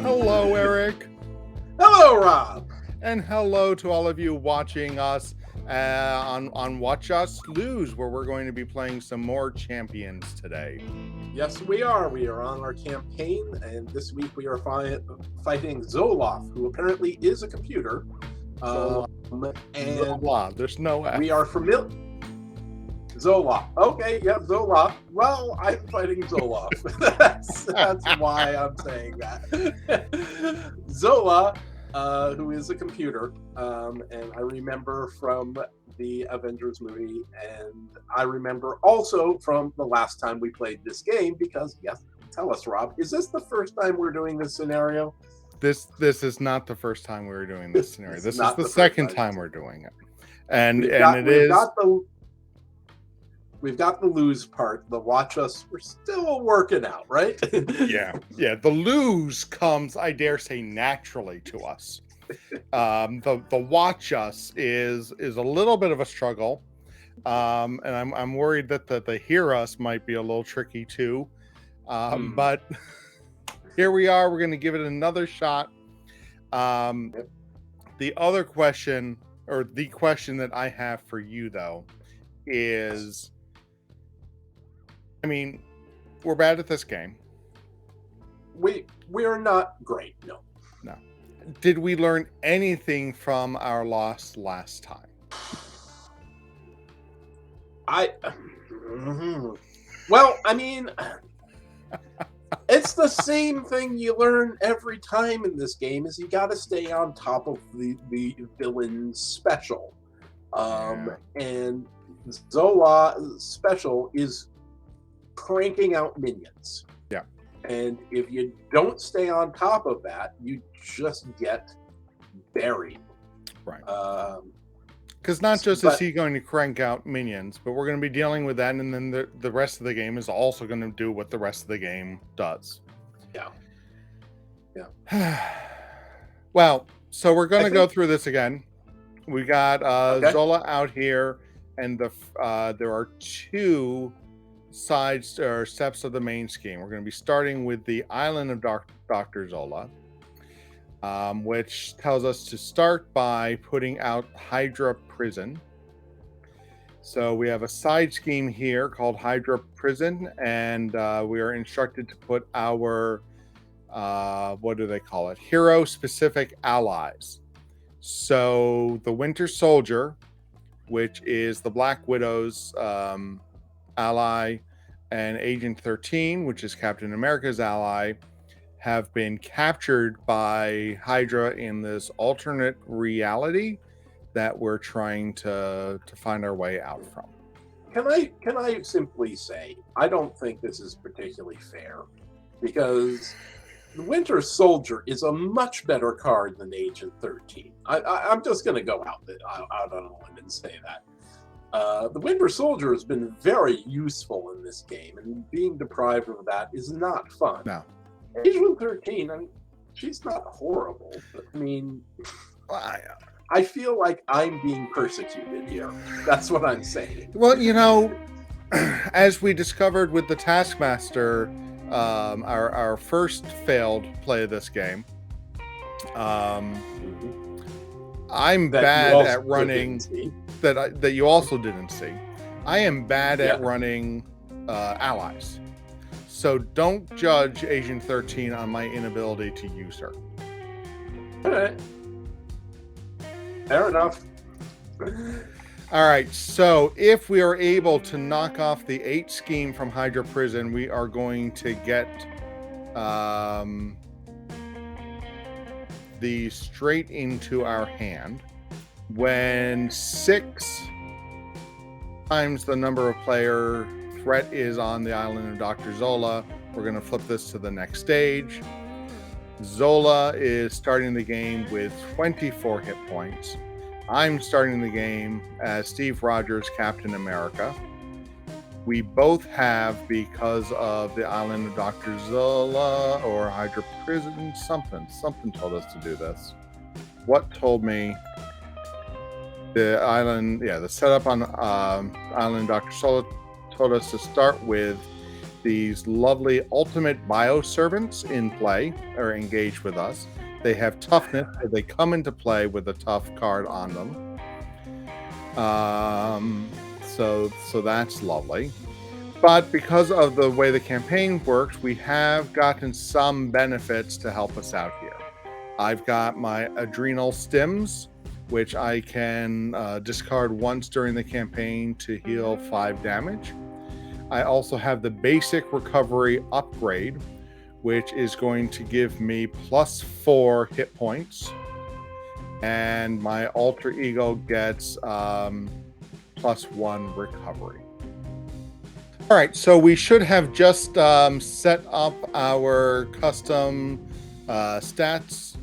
Hello, Eric. Hello, Rob. And hello to all of you watching us on Watch Us Lose, where we're going to be playing some more champions today. Yes, we are. We are on our campaign, and this week we are fighting Zola, who apparently is a computer. Zola. And Zola. There's no F. we are familiar. Zola. Okay, yeah, Zola. Well, I'm fighting Zola. that's why I'm saying that. Zola, who is a computer, and I remember from the Avengers movie, and I remember also from the last time we played this game, because, yes, tell us, Rob, is this the first time we're doing this scenario? This is not the first time we're doing this scenario. This is the second time we're doing it. And we've got the lose part. The watch us, we're still working out, right? Yeah. The lose comes, I dare say, naturally to us. The watch us is a little bit of a struggle, and I'm worried that the hear us might be a little tricky too. But here we are. We're going to give it another shot. The other question, or the question that I have for you though, is, I mean, we're bad at this game. We're not great, no. Did we learn anything from our loss last time? Well, I mean, it's the same thing you learn every time in this game, is you got to stay on top of the villain's special. And Zola's special is cranking out minions. Yeah. And if you don't stay on top of that, you just get buried. Right. Because not just is he going to crank out minions, but we're going to be dealing with that, and then the rest of the game is also going to do what the rest of the game does. Yeah. Well, so we're going to go through this again. We got Zola out here, and there are two sides or steps of the main scheme. We're going to be starting with the island of Dr. Zola, which tells us to start by putting out Hydra Prison. So we have a side scheme here called Hydra Prison, and we are instructed to put our what do they call it? Hero specific allies. So the Winter Soldier, which is the Black Widow's ally, and Agent 13, which is Captain America's ally, have been captured by Hydra in this alternate reality that we're trying to find our way out from. Can I simply say, I don't think this is particularly fair, because the Winter Soldier is a much better card than Agent 13. I'm just going to go out on a limb and say that. The Winter Soldier has been very useful in this game, and being deprived of that is not fun. No. Agent 13, I mean, she's not horrible, but I mean, I feel like I'm being persecuted here. That's what I'm saying. Well, as we discovered with the Taskmaster, our first failed play of this game, I'm bad at running. That you also didn't see. I am bad at running allies. So don't judge Agent 13 on my inability to use her. All right. Fair enough. All right. So if we are able to knock off the 8 scheme from Hydra Prison, we are going to get the straight into our hand. When 6 times the number of player threat is on the island of Dr. Zola, we're going to flip this to the next stage. Zola is starting the game with 24 hit points. I'm starting the game as Steve Rogers, Captain America. We both have, because of the island of Dr. Zola or Hydra Prison, something told us to do this. What told me? The island, the setup on island Dr. Zola told us to start with these lovely ultimate bioservants in play or engaged with us. They have toughness, so they come into play with a tough card on them. So that's lovely. But because of the way the campaign works, we have gotten some benefits to help us out here. I've got my adrenal stims, which I can discard once during the campaign to heal 5 damage. I also have the basic recovery upgrade, which is going to give me +4 hit points. And my alter ego gets +1 recovery. All right, so we should have just set up our custom stats.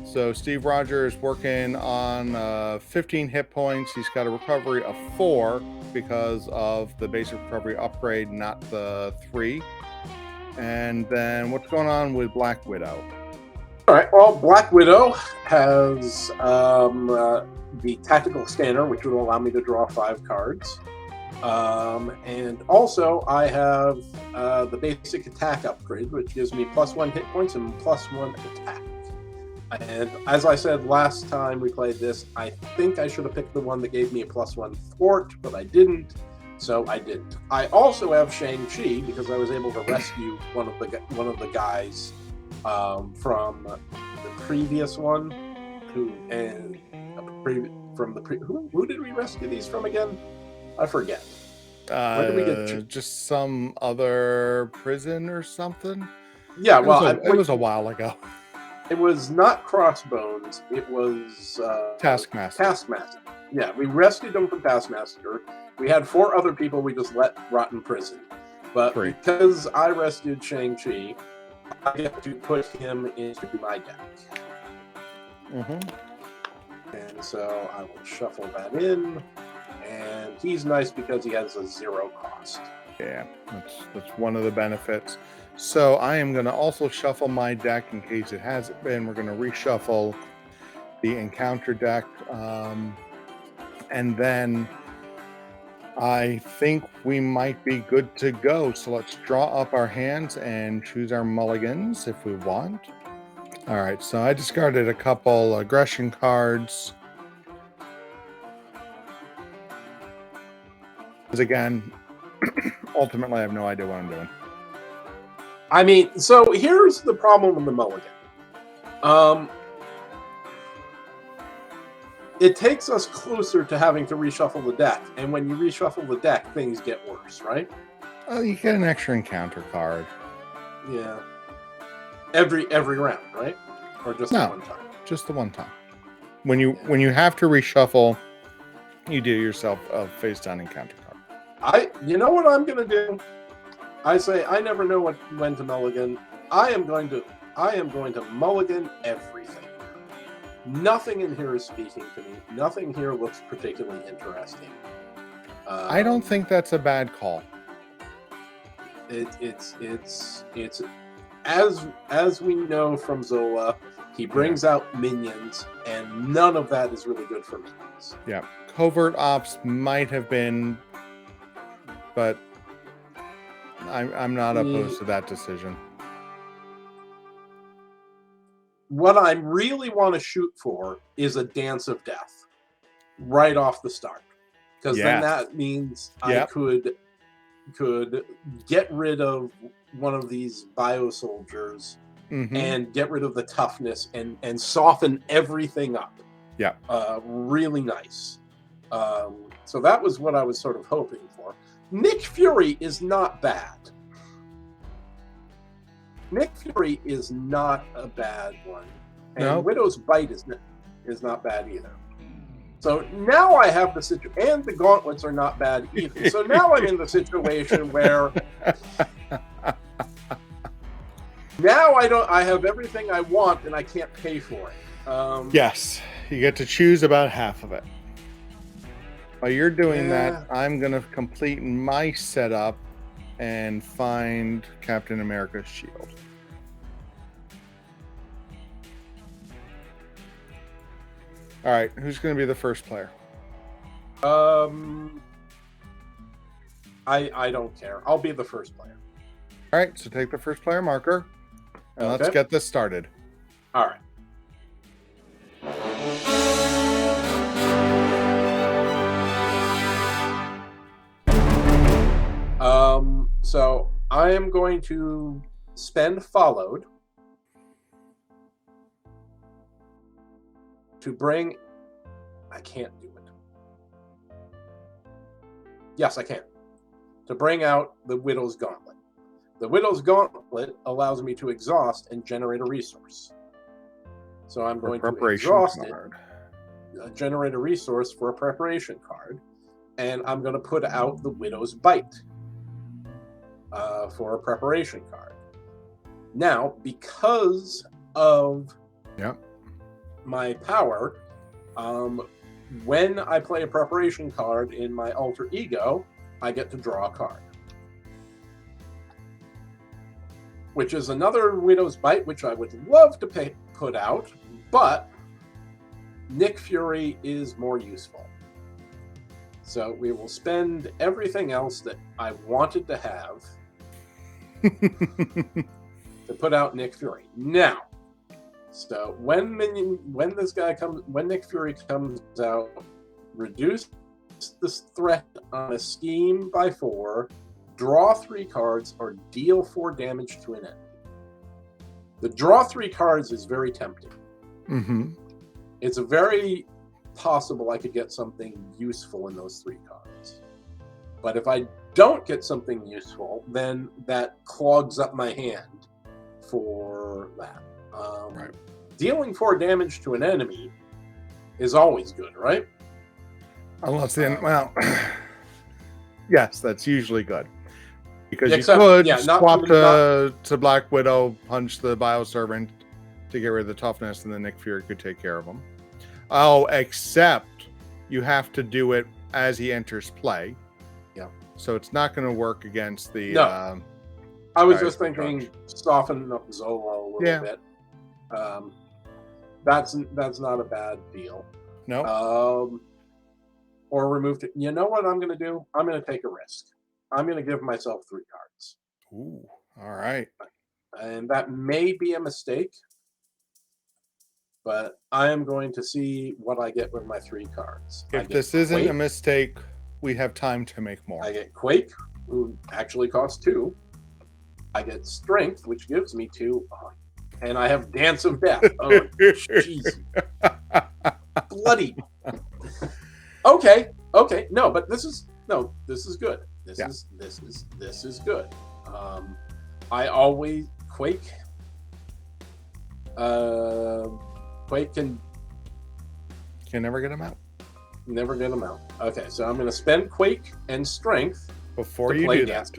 So Steve Rogers is working on 15 hit points. He's got a recovery of 4 because of the basic recovery upgrade, not the 3. And then what's going on with Black Widow? All right. Well, Black Widow has the tactical scanner, which will allow me to draw 5 cards. And also, I have the basic attack upgrade, which gives me +1 hit points and +1 attack. And as I said last time we played this, I think I should have picked the one that gave me a +1 thwart, but I didn't, so I didn't. I also have Shang-Chi because I was able to rescue one of the guys from the previous one. Who did we rescue these from again? I forget. Where did we get just some other prison or something? Yeah, it was a while ago. It was not Crossbones. It was Taskmaster. Taskmaster. Yeah, we rescued them from Taskmaster. We had 4 other people we just let rot in prison. But because I rescued Shang-Chi, I get to put him into my deck. And so I will shuffle that in. And he's nice because he has a 0 cost. Yeah, that's one of the benefits. So I am going to also shuffle my deck in case it hasn't been. We're going to reshuffle the encounter deck. And then I think we might be good to go. So let's draw up our hands and choose our mulligans if we want. All right, so I discarded a couple aggression cards. Because again, ultimately I have no idea what I'm doing. I mean, so here's the problem with the mulligan. It takes us closer to having to reshuffle the deck, and when you reshuffle the deck, things get worse, right? Oh, you get an extra encounter card. Yeah. Every round, right? Or just the one time? Just the one time. When you have to reshuffle, you do yourself a face down encounter card. You know what I'm gonna do? I say I never know when to mulligan. I am going to mulligan everything. Nothing in here is speaking to me. Nothing here looks particularly interesting. I don't think that's a bad call. It's as we know from Zola, he brings out minions, and none of that is really good for minions. Yeah, covert ops might have been, but I'm not opposed to that decision. What I really want to shoot for is a Dance of Death right off the start, because then that means I could get rid of one of these bio soldiers and get rid of the toughness and soften everything up. Yeah, really nice. So that was what I was sort of hoping for. Nick Fury is not bad. Nick Fury is not a bad one. And Widow's Bite is not bad either. So now I have the situation, and the gauntlets are not bad either. So now I'm in the situation where now I have everything I want and I can't pay for it. Yes, you get to choose about half of it. While you're doing that, I'm going to complete my setup and find Captain America's shield. All right, who's going to be the first player? I don't care. I'll be the first player. All right, so take the first player marker, and let's Okay. get this started. All right. So I am going to spend followed to bring. I can't do it. Yes, I can. To bring out the Widow's Gauntlet. The Widow's Gauntlet allows me to exhaust and generate a resource. So I'm going to Preparation exhaust card. it, generate a resource for a preparation card, and I'm going to put out the Widow's Bite for a preparation card. Now, because of Yep. my power, when I play a preparation card in my alter ego, I get to draw a card. Which is another Widow's Bite, which I would love to put out, but Nick Fury is more useful. So we will spend everything else that I wanted to have to put out Nick Fury. Now, so when Nick Fury comes out, reduce this threat on a scheme by 4, draw 3 cards, or deal 4 damage to an enemy. The draw 3 cards is very tempting. Mm-hmm. It's very possible I could get something useful in those 3 cards. But if I don't get something useful, then that clogs up my hand for that. Right. Dealing 4 damage to an enemy is always good, right? Unless well, yes, that's usually good. Because Except, you could yeah, swap to Black Widow, punch the Bioservant to get rid of the toughness, and then Nick Fury could take care of him. Oh, except you have to do it as he enters play. Yeah. So it's not going to work against the... No. I was just thinking soften up Zola a little bit. That's not a bad deal. No. Or remove it. You know what I'm going to do? I'm going to take a risk. I'm going to give myself 3 cards. Ooh, all right. And that may be a mistake, but I am going to see what I get with my 3 cards. If this isn't a mistake, we have time to make more. I get Quake, who actually costs 2. I get Strength, which gives me 2. And I have Dance of Death. Oh, jeez. Bloody. Okay. No, but this is good. This is good. I always Quake. Quake can never get him out. Never get him out. Okay, so I'm going to spend Quake and Strength before you do that.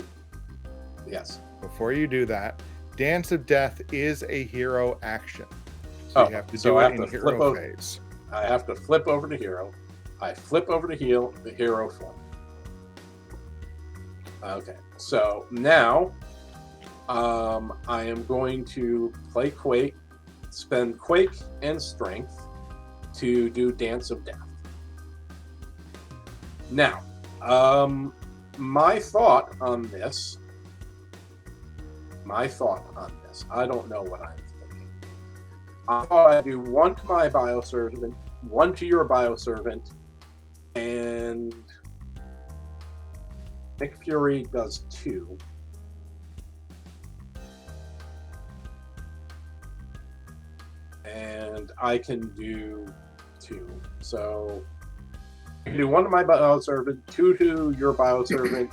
Yes. Before you do that, Dance of Death is a hero action. So you have to do it in hero phase. I have to flip over to hero. I flip over to the hero form. Okay, so now I am going to play Quake, spend Quake and Strength to do Dance of Death. Now, my thought on this, I don't know what I'm thinking. I thought I'd do 1 to my Bioservant, 1 to your Bioservant, and Nick Fury does 2. And I can do 2. So I can do 1 to my Bioservant, 2 to your Bioservant,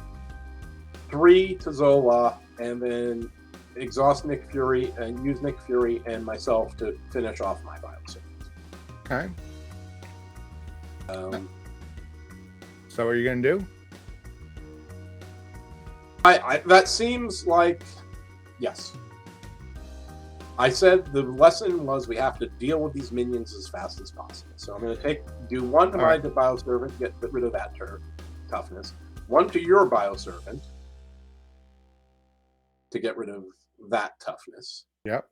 3 to Zola, and then exhaust Nick Fury and use Nick Fury and myself to finish off my Bioservant. Okay. So what are you going to do? That seems like, yes. I said the lesson was we have to deal with these minions as fast as possible. So I'm going to do 1 to my Bioservant, get rid of that toughness. 1 to your Bioservant to get rid of that toughness. Yep.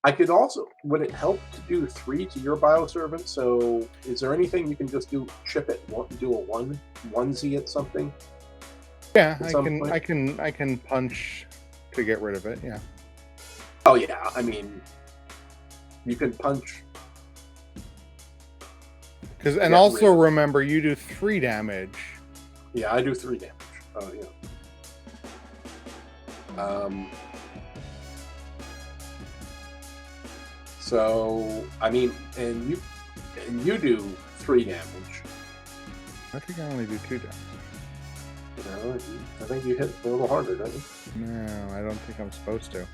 I could also, would it help to do 3 to your Bioservant? So is there anything you can just chip it, do a onesie at something? Yeah, at I some can point? I can punch to get rid of it. Yeah. Oh yeah, I mean, you can punch to And get rid also of. remember you do 3 damage. Yeah, I do 3 damage. Oh yeah. Um. So I mean, and you do 3 damage. I think I only do 2 damage. You know, I think you hit a little harder, don't you? No, I don't think I'm supposed to.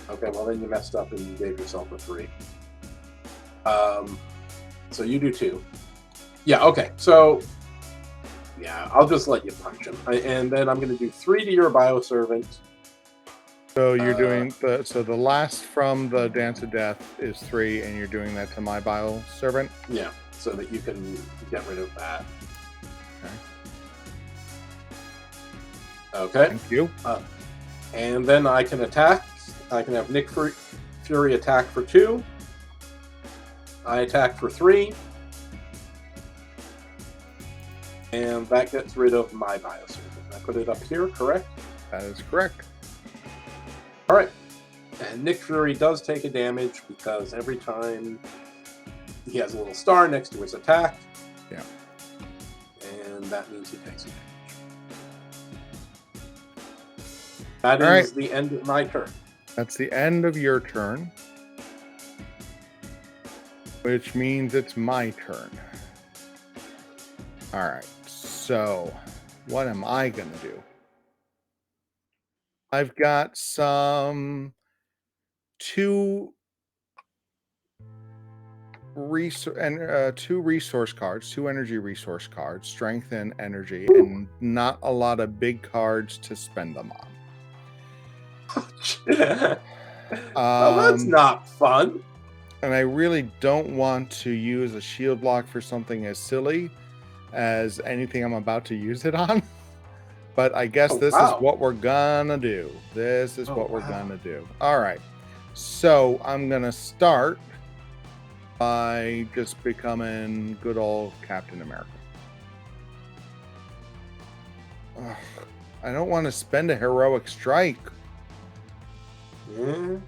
Okay, well then you messed up and you gave yourself a 3. Um. So you do 2. Yeah. Okay. So yeah, I'll just let you punch him, and then I'm going to do 3 to your bioservant. So you're Uh, doing the last from the Dance of Death is 3, and you're doing that to my Bile Servant. yeah, so that you can get rid of that. Okay. Thank you. And then I can attack. I can have Nick Fury attack for 2. I attack for 3. And that gets rid of my bioservant. I put it up here, correct? That is correct. All right. And Nick Fury does take a damage because every time he has a little star next to his attack. Yeah. And that means he takes a damage. That All is right. the end of my turn. That's the end of your turn, which means it's my turn. All right. So, what am I going to do? I've got some 2 2 resource cards, 2 energy resource cards, strength and energy, and not a lot of big cards to spend them on. Well, that's not fun. And I really don't want to use a shield block for something as silly as anything I'm about to use it on. But I guess this is what we're gonna do. This is what we're gonna do. All right. So I'm gonna start by just becoming good old Captain America. Ugh, I don't want to spend a heroic strike. Yeah.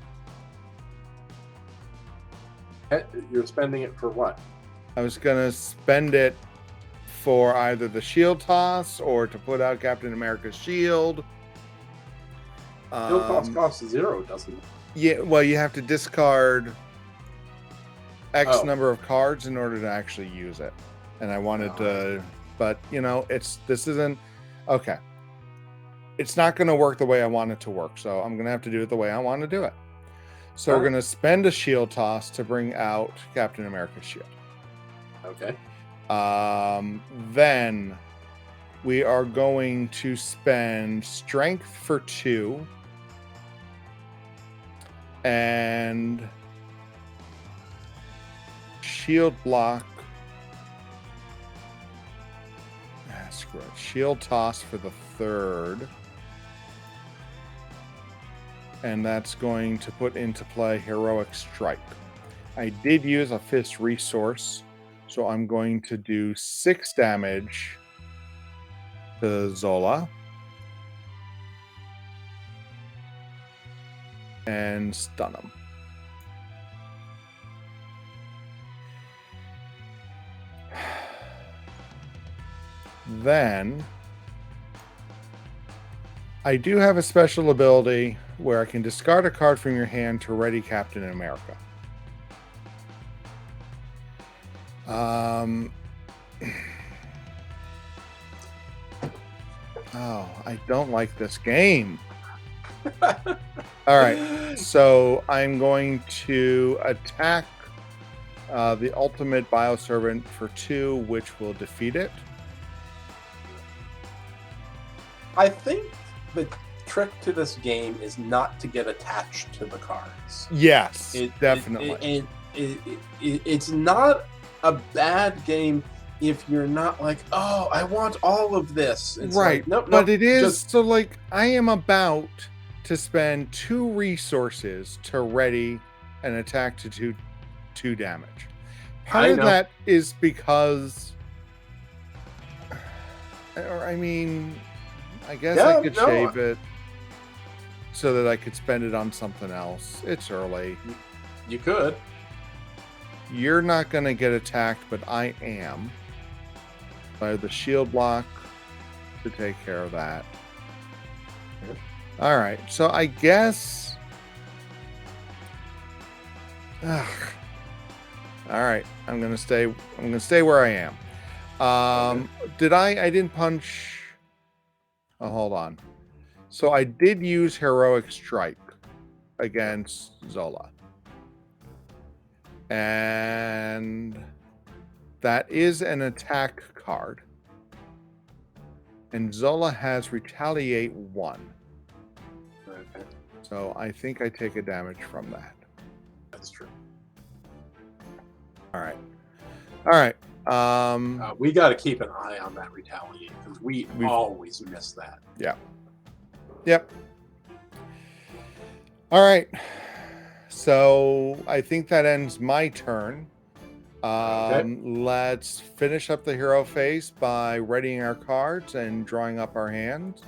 You're spending it for what? I was gonna spend it for either the shield toss or to put out Captain America's shield. Shield toss costs 0, doesn't it? Yeah, well, you have to discard X number of cards in order to actually use it. And I wanted to, but you know, this isn't okay. It's not going to work the way I want it to work, so I'm going to have to do it the way I want to do it. So we're going to spend a shield toss to bring out Captain America's shield. Okay. Then we are going to spend strength for 2 and shield block. Screw it. Shield toss for the 3rd. And that's going to put into play Heroic Strike. I did use a fist resource, so I'm going to do 6 damage to Zola. And stun him. Then I do have a special ability where I can discard a card from your hand to ready Captain America. Oh, I don't like this game. All right, so I'm going to attack the ultimate bioservant for 2, which will defeat it. I think the trick to this game is not to get attached to the cards. Yes, definitely. It's not a bad game if you're not like, oh, I want all of this. It's right. Like, nope, but it is so like I am about to spend 2 resources to ready an attack to do 2 damage. Part of that is because, or I mean, I guess Yeah, I could no, shave it so that I could spend it on something else. It's early. you could. You're not going to get attacked, but I am. I have the shield block to take care of that. Okay. All right, so I guess. Ugh. All right, I'm gonna stay. I'm gonna stay where I am. Did I? I didn't punch. Oh, hold on. So I did use heroic strike against Zola, and that is an attack card. And Zola has retaliate 1. Okay, So I think I take a damage from that. that's true. All right. All right. We got to keep an eye on that retaliate because we always miss that. Yeah. Yep. All right. So I think that ends my turn. Let's finish up the hero phase by readying our cards and drawing up our hand.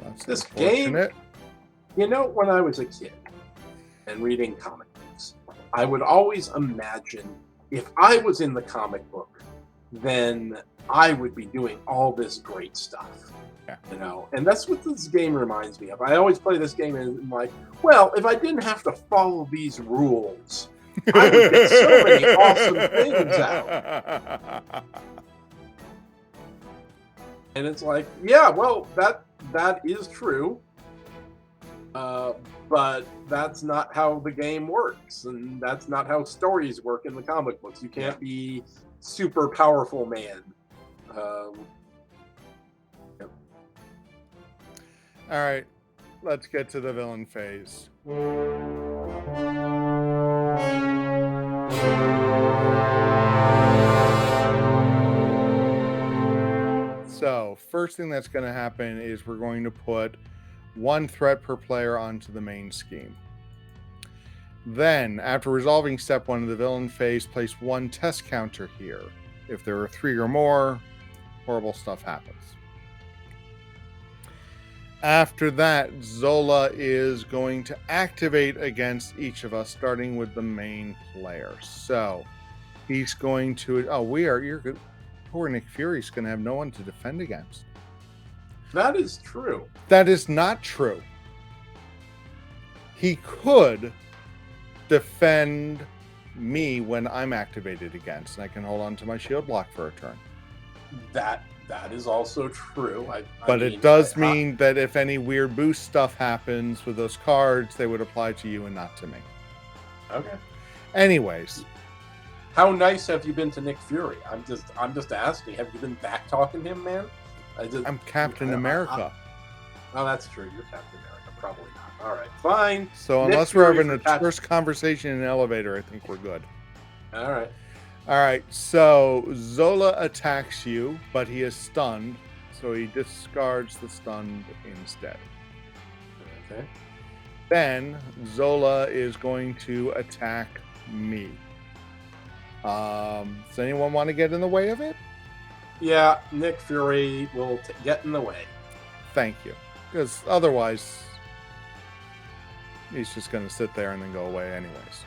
That's This game, unfortunate. you know, when I was a kid and reading comic books, I would always imagine if I was in the comic book, then I would be doing all this great stuff. Yeah. You know, and that's what this game reminds me of. I always play this game and I'm like, well, if I didn't have to follow these rules, I would get so many awesome things out. And it's like, yeah, well, that is true. But that's not how the game works, and that's not how stories work in the comic books. You can't be super powerful man. Yep. All right, let's get to the villain phase. So, first thing that's going to happen is we're going to put 1 threat per player onto the main scheme. Then, after resolving step 1 of the villain phase, place 1 test counter here. If there are 3 or more, horrible stuff happens. After that, Zola is going to activate against each of us, starting with the main player. So, he's going to... you're good. Poor Nick Fury's going to have no one to defend against. That is true. That is not true. He could defend me when I'm activated against, and I can hold on to my shield block for a turn. That is also true. But it does mean that if any weird boost stuff happens with those cards, they would apply to you and not to me. Okay. Anyways. How nice have you been to Nick Fury? I'm just asking. Have you been back talking him, man? I'm Captain America. Oh, that's true. You're Captain America. Probably not. All right, fine. So unless we're having a first conversation in an elevator, I think we're good. All right. All right. So Zola attacks you, but he is stunned, so he discards the stunned instead. Okay. Then Zola is going to attack me. Does anyone want to get in the way of it? Yeah, Nick Fury will get in the way. Thank you. Because otherwise, he's just going to sit there and then go away anyways.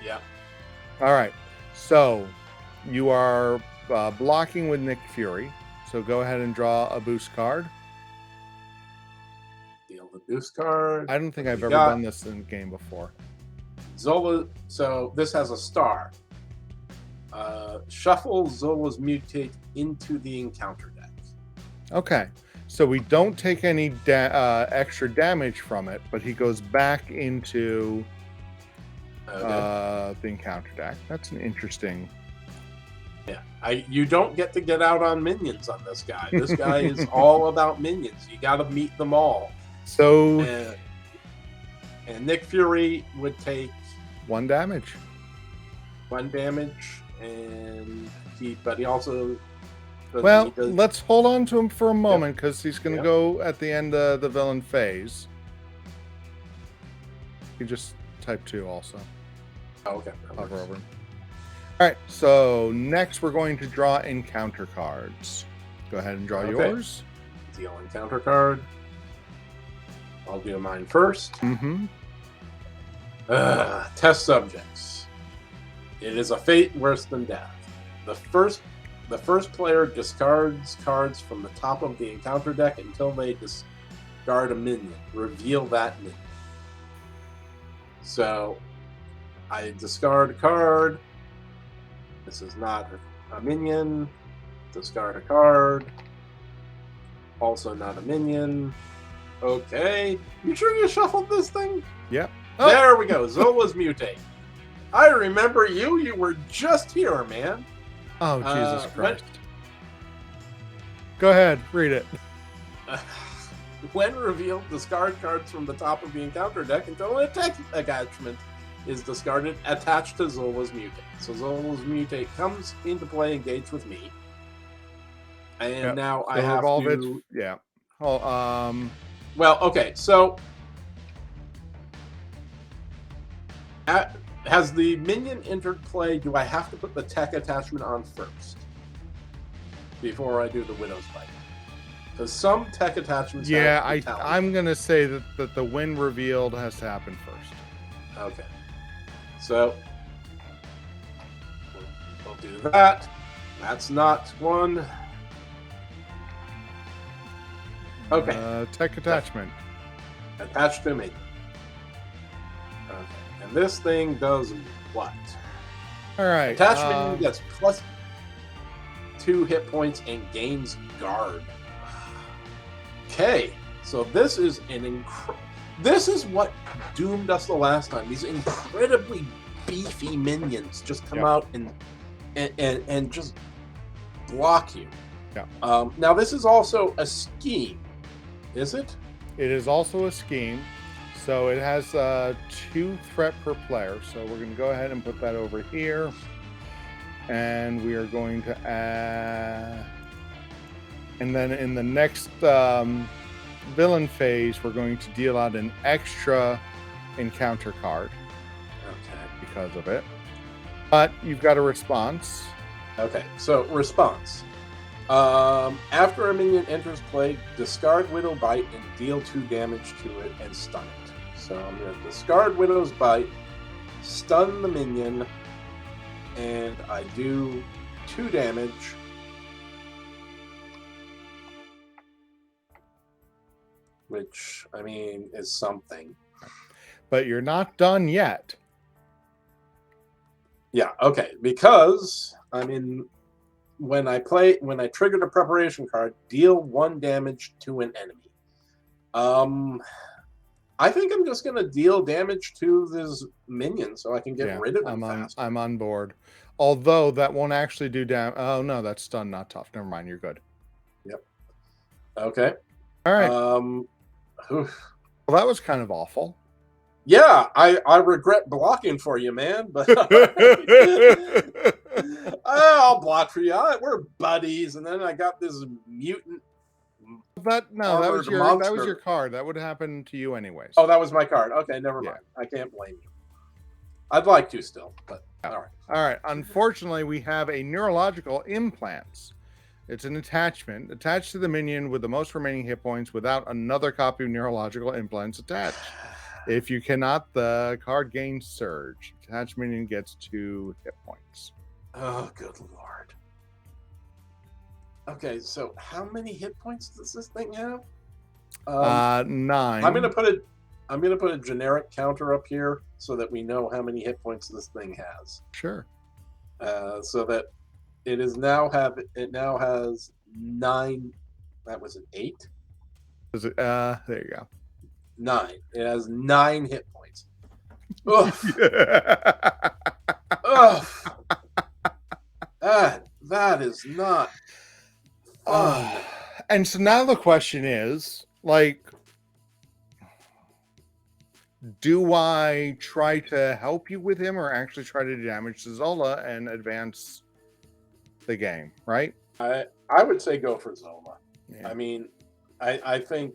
Yeah. All right. So, you are blocking with Nick Fury. So, go ahead and draw a boost card. Deal the boost card. I don't think I've ever done this in the game before. Zola, so this has a star. Shuffle Zola's mutate into the encounter deck. Okay. So we don't take any extra damage from it, but he goes back into the encounter deck. That's an interesting... Yeah. You don't get out on minions on this guy. This guy is all about minions. You got to meet them all. So... And Nick Fury would take... 1 damage. 1 damage. But he also... Well, let's hold on to him for a moment because he's going to go at the end of the villain phase. You just type 2 also. Oh, okay. Hover over him. All right, so next we're going to draw encounter cards. Go ahead and draw yours. Deal encounter card. I'll do mine first. Mm-hmm. Test subjects. It is a fate worse than death. The first player discards cards from the top of the encounter deck until they discard a minion. Reveal that minion. So, I discard a card. This is not a minion. Discard a card. Also not a minion. Okay. You sure you shuffled this thing? Yep. Oh. There we go. Zola's mutate. I remember you. You were just here, man. Oh, Jesus Christ. Go ahead. Read it. When revealed, discard cards from the top of the encounter deck until an attack attachment is discarded attached to Zola's mutate. So Zola's mutate comes into play, engaged with me. And now I have to... Yeah. Oh, Well, okay, so... Has the minion entered play? Do I have to put the tech attachment on first before I do the Widow's Bite? Because some tech attachments. Yeah, I'm gonna say that the win revealed has to happen first. Okay, so we'll do that. That's not one. Okay. Tech attachment. Attached to me. Okay. And this thing does what? All right. Attachment gets +2 hit points and gains guard. Okay. So this is this is what doomed us the last time. These incredibly beefy minions just come out and just block you. Yeah. Now this is also a scheme. Is it? It is also a scheme. So it has 2 threat per player. So we're going to go ahead and put that over here. And we are going to add... And then in the next villain phase, we're going to deal out an extra encounter card. Okay. Because of it. But you've got a response. Okay, so response. After a minion enters play, discard Widow Bite and deal 2 damage to it and stun it. So I'm going to discard Widow's Bite, stun the minion, and I do 2 damage. Which, I mean, is something. But you're not done yet. Yeah, okay, because, I mean... When I trigger the preparation card, deal 1 damage to an enemy. I think I'm just gonna deal damage to this minion so I can get rid of him fast. I'm on board. Although that won't actually do damage. Oh no, that's stun, not tough. Never mind, you're good. Yep. Okay. All right. Well, that was kind of awful. Yeah, I regret blocking for you, man, but I'll block for you. We're buddies, and then I got this mutant. That was your card. That would happen to you anyways. Oh, that was my card. Okay, never mind. I can't blame you. I'd like to still, but all right. Unfortunately, we have a neurological implants. It's an attachment attached to the minion with the most remaining hit points without another copy of neurological implants attached. If you cannot, the card gains surge. Attached minion gets 2 hit points. Oh, good lord. Okay, so how many hit points does this thing have? 9. I'm gonna put a generic counter up here so that we know how many hit points this thing has. Sure. So that it now has 9. That was an 8. Is it? There you go. 9. It has 9 hit points. Ugh. Ugh. That is not fun. And so now the question is, like, do I try to help you with him or actually try to damage the Zola and advance the game, right? I would say go for Zola. Yeah. I mean, I think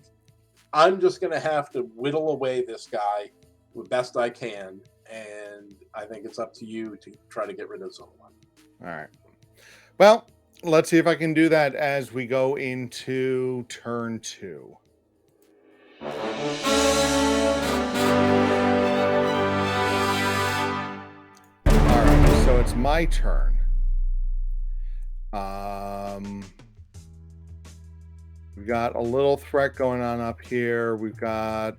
I'm just going to have to whittle away this guy the best I can, and I think it's up to you to try to get rid of Zola. All right. Well, let's see if I can do that as we go into turn 2. All right, so it's my turn. We've got a little threat going on up here. We've got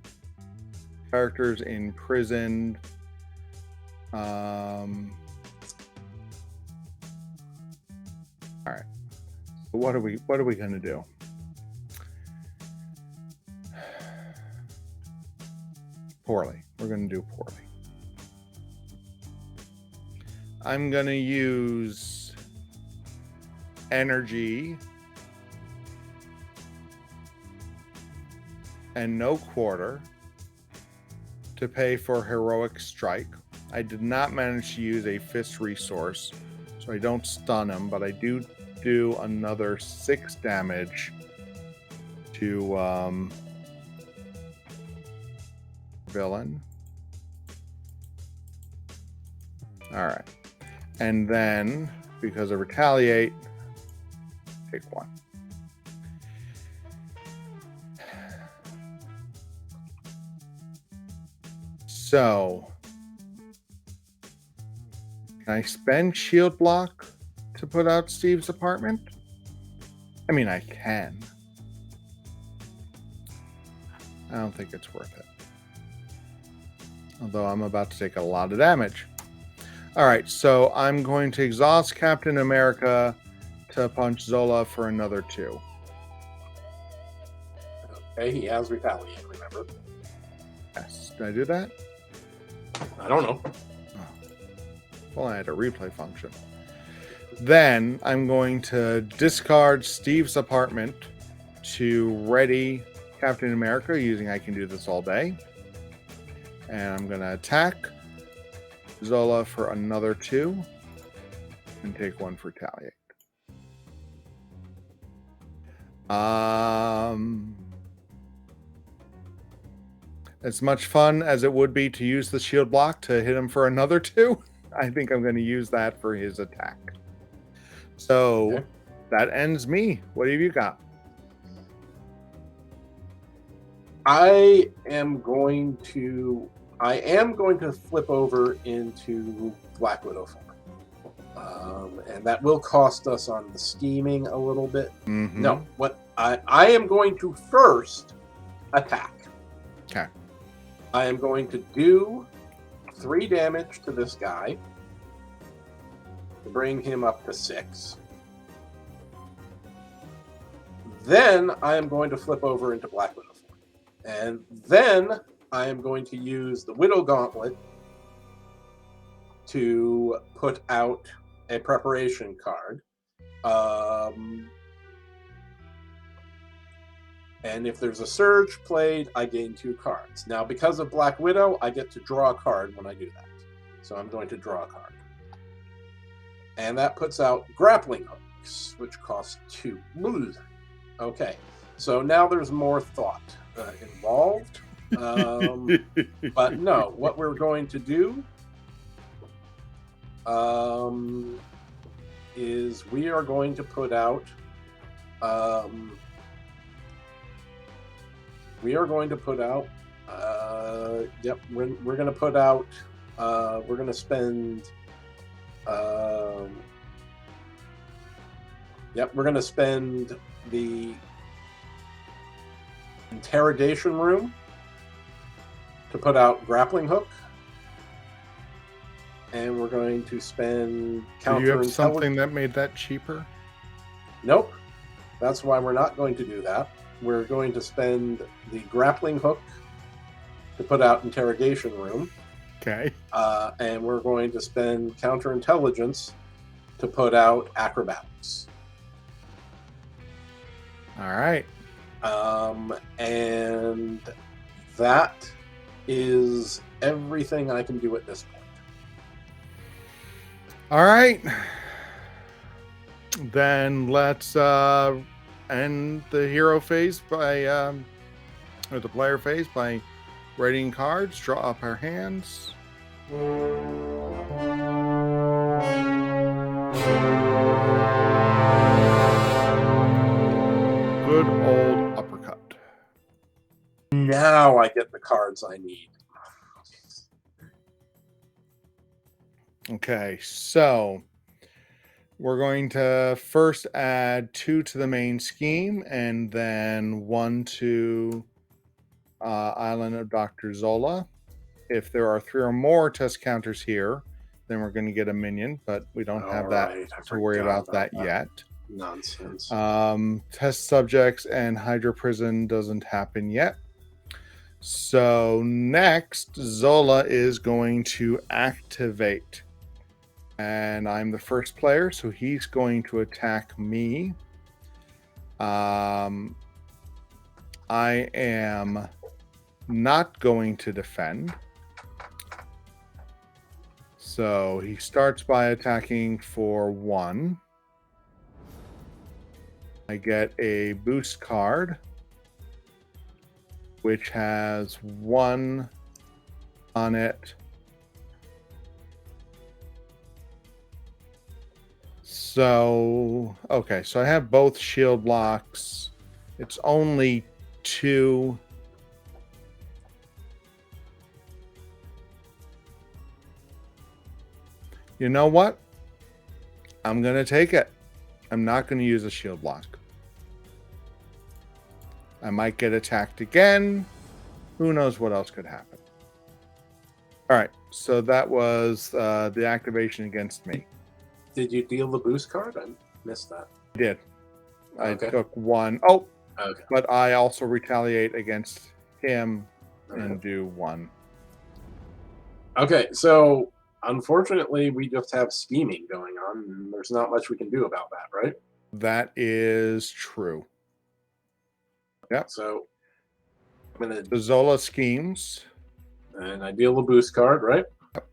characters imprisoned. All right. So what are we going to do? Poorly. We're going to do poorly. I'm going to use energy and no quarter to pay for heroic strike. I did not manage to use a fist resource, so I don't stun him, but I do another 6 damage to villain. All right. And then, because of retaliate, take 1. So, can I spend shield block to put out Steve's apartment? I mean, I can. I don't think it's worth it. Although I'm about to take a lot of damage. All right, so I'm going to exhaust Captain America to punch Zola for another 2. Okay, he has retaliate, remember? Yes. Did I do that? I don't know. Oh. Well, I had a replay function. Then I'm going to discard Steve's apartment to ready Captain America using I can do this all day. And I'm going to attack Zola for another 2 and take 1 for retaliate. As much fun as it would be to use the shield block to hit him for another 2, I think I'm going to use that for his attack. So okay. That ends me. What have you got? I am going to flip over into Black Widow form. And that will cost us on the scheming a little bit. Mm-hmm. No, what I am going to first attack. Okay. I am going to do 3 damage to this guy to bring him up to 6. Then I am going to flip over into Black Widow form. And then I am going to use the Widow Gauntlet to put out a preparation card. And if there's a surge played, I gain 2 cards. Now, because of Black Widow, I get to draw a card when I do that. So I'm going to draw a card. And that puts out grappling hooks, which cost 2. Okay, so now there's more thought involved. But no, what we're going to do is we are going to put out we're going to put out we're going to spend we're going to spend the interrogation room to put out grappling hook, and we're going to spend counterintelligence. Do you have something that made that cheaper? Nope. That's why we're not going to do that. We're going to spend the grappling hook to put out interrogation room. Okay. And we're going to spend counterintelligence to put out acrobatics. All right. And that is everything I can do at this point. All right. Then let's end the hero phase by, or the player phase by writing cards, draw up our hands. now I get the cards I need. Okay, so we're going to first add 2 to the main scheme and then 1 to Island of Dr. Zola. If there are 3 or more test counters here, then we're going to get a minion, but we don't have that to worry about that yet. Nonsense. Test subjects and Hydra Prison doesn't happen yet. So next, Zola is going to activate. And I'm the first player, so he's going to attack me. I am not going to defend. So he starts by attacking for 1. I get a boost card, which has 1 on it. So, okay, so I have both shield blocks. It's only 2. You know what? I'm going to take it. I'm not going to use a shield block. I might get attacked again. Who knows what else could happen. All right, so that was the activation against me. Did you deal the boost card? I missed that. I did. Okay. I took 1. Oh, Okay. but I also retaliate against him and do 1. Okay, so unfortunately, we just have scheming going on, and there's not much we can do about that, right? That is true. Yep. So I'm gonna The Zola schemes. and I deal the boost card, right? Yep.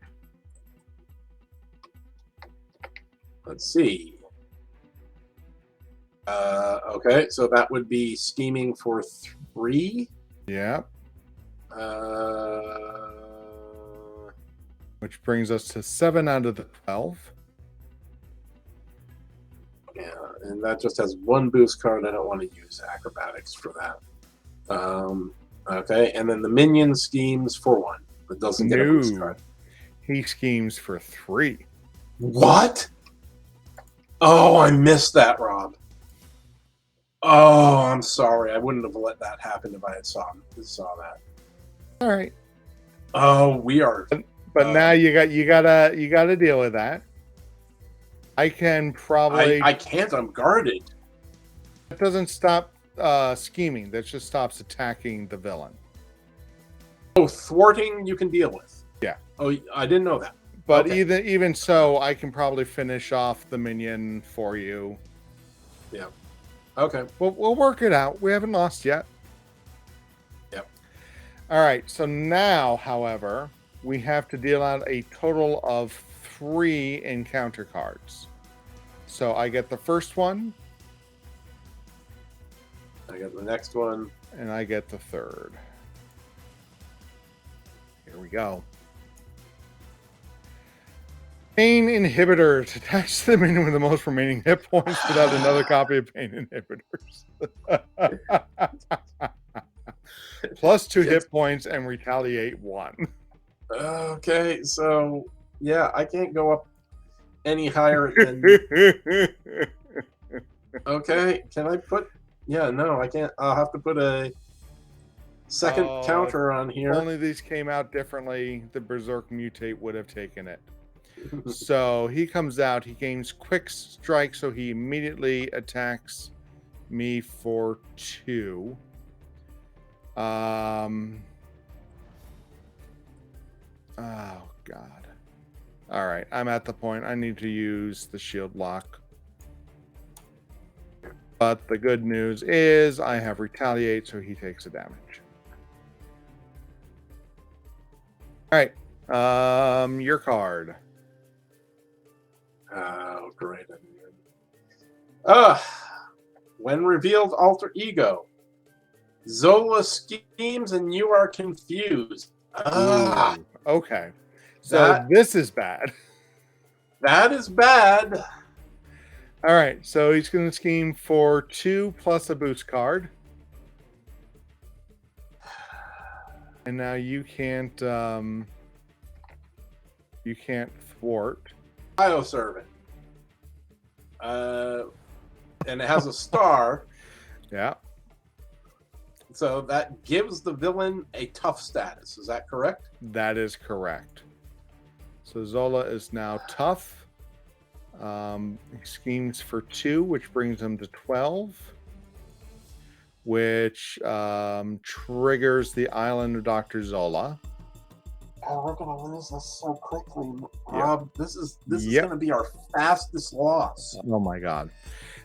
Let's see. Okay, so that would be scheming for 3. Yeah. Uh, Which brings us to 7 out of the 12. yeah, and that just has 1 boost card. I don't want to use acrobatics for that. Okay, and then the minion schemes for 1, but doesn't get a boost card. He schemes for 3. What? Oh, I missed that, Rob. Oh, I'm sorry. I wouldn't have let that happen if I had saw that. All right. Oh, we are. But now you gotta deal with that. I can probably. I can't. I'm guarded. That doesn't stop scheming. That just stops attacking the villain. Oh, thwarting you can deal with. Yeah. Oh, I didn't know that. But Okay. even so, I can probably finish off the minion for you. Yeah. Okay. We'll work it out. We haven't lost yet. Yep. All right. So now, however, we have to deal out a total of 3 encounter cards. So I get the first one, I got the next one. and I get the third. Here we go. Pain inhibitors. Attach them in with the most remaining hit points without another copy of pain inhibitors. Plus 2 hit points and retaliate 1. Okay, so yeah, I can't go up any higher than. Okay, can I put? Yeah, no, I can't. I'll have to put a second counter on here. If only these came out differently, the Berserk Mutate would have taken it. So he comes out, he gains quick strike, so he immediately attacks me for 2. Oh god. All right, I'm at the point I need to use the shield block. But the good news is I have retaliate, so he takes the damage. All right, your card. Oh, great. When revealed alter ego, Zola schemes and you are confused. Ooh, okay. So this is bad. That is bad. All right. So he's going to scheme for 2 plus a boost card. And now you can't thwart. Bioservant. And it has a star, Yeah, so that gives the villain a tough status. Is that correct? that is correct. So Zola is now tough. He schemes for 2, which brings him to 12, which triggers the island of Dr. Zola. Oh, we're gonna lose this so quickly, Yep. Rob. This is Yep. gonna be our fastest loss. Oh my god.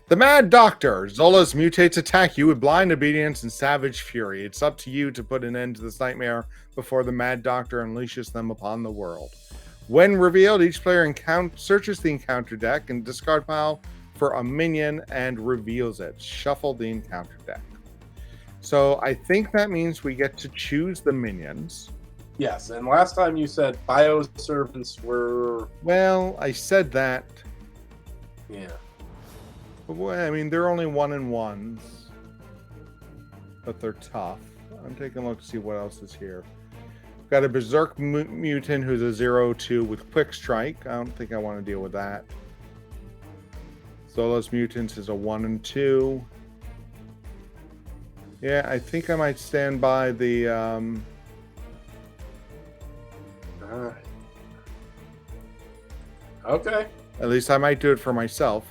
The Mad Doctor. Zola's mutates attack you with blind obedience and savage fury. It's up to you to put an end to this nightmare before the Mad Doctor unleashes them upon the world. When revealed, each player searches the encounter deck and discard pile for a minion and reveals it. Shuffle the encounter deck. So I think that means we get to choose the minions. Yes, and last time you said bioservants were... Well, I said that. Yeah. But, I mean, they're only 1/1s, but they're tough. I'm taking a look to see what else is here. Got a Berserk mutant who's a 0/2 with Quick Strike. I don't think I want to deal with that. Zola's Mutants is a 1 and 2. Yeah, I think I might stand by the... Alright. Okay. At least I might do it for myself.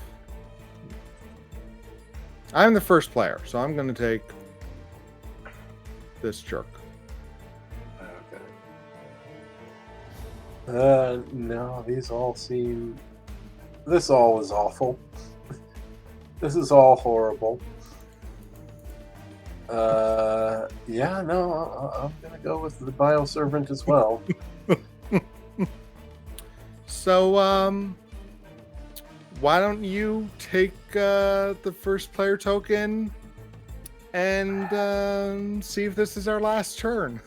I'm the first player, so I'm going to take this jerk. Okay. No, these all seem... This all is awful. This is all horrible. Yeah, no, I'm gonna go with the bioservant as well. So, why don't you take the first player token and see if this is our last turn?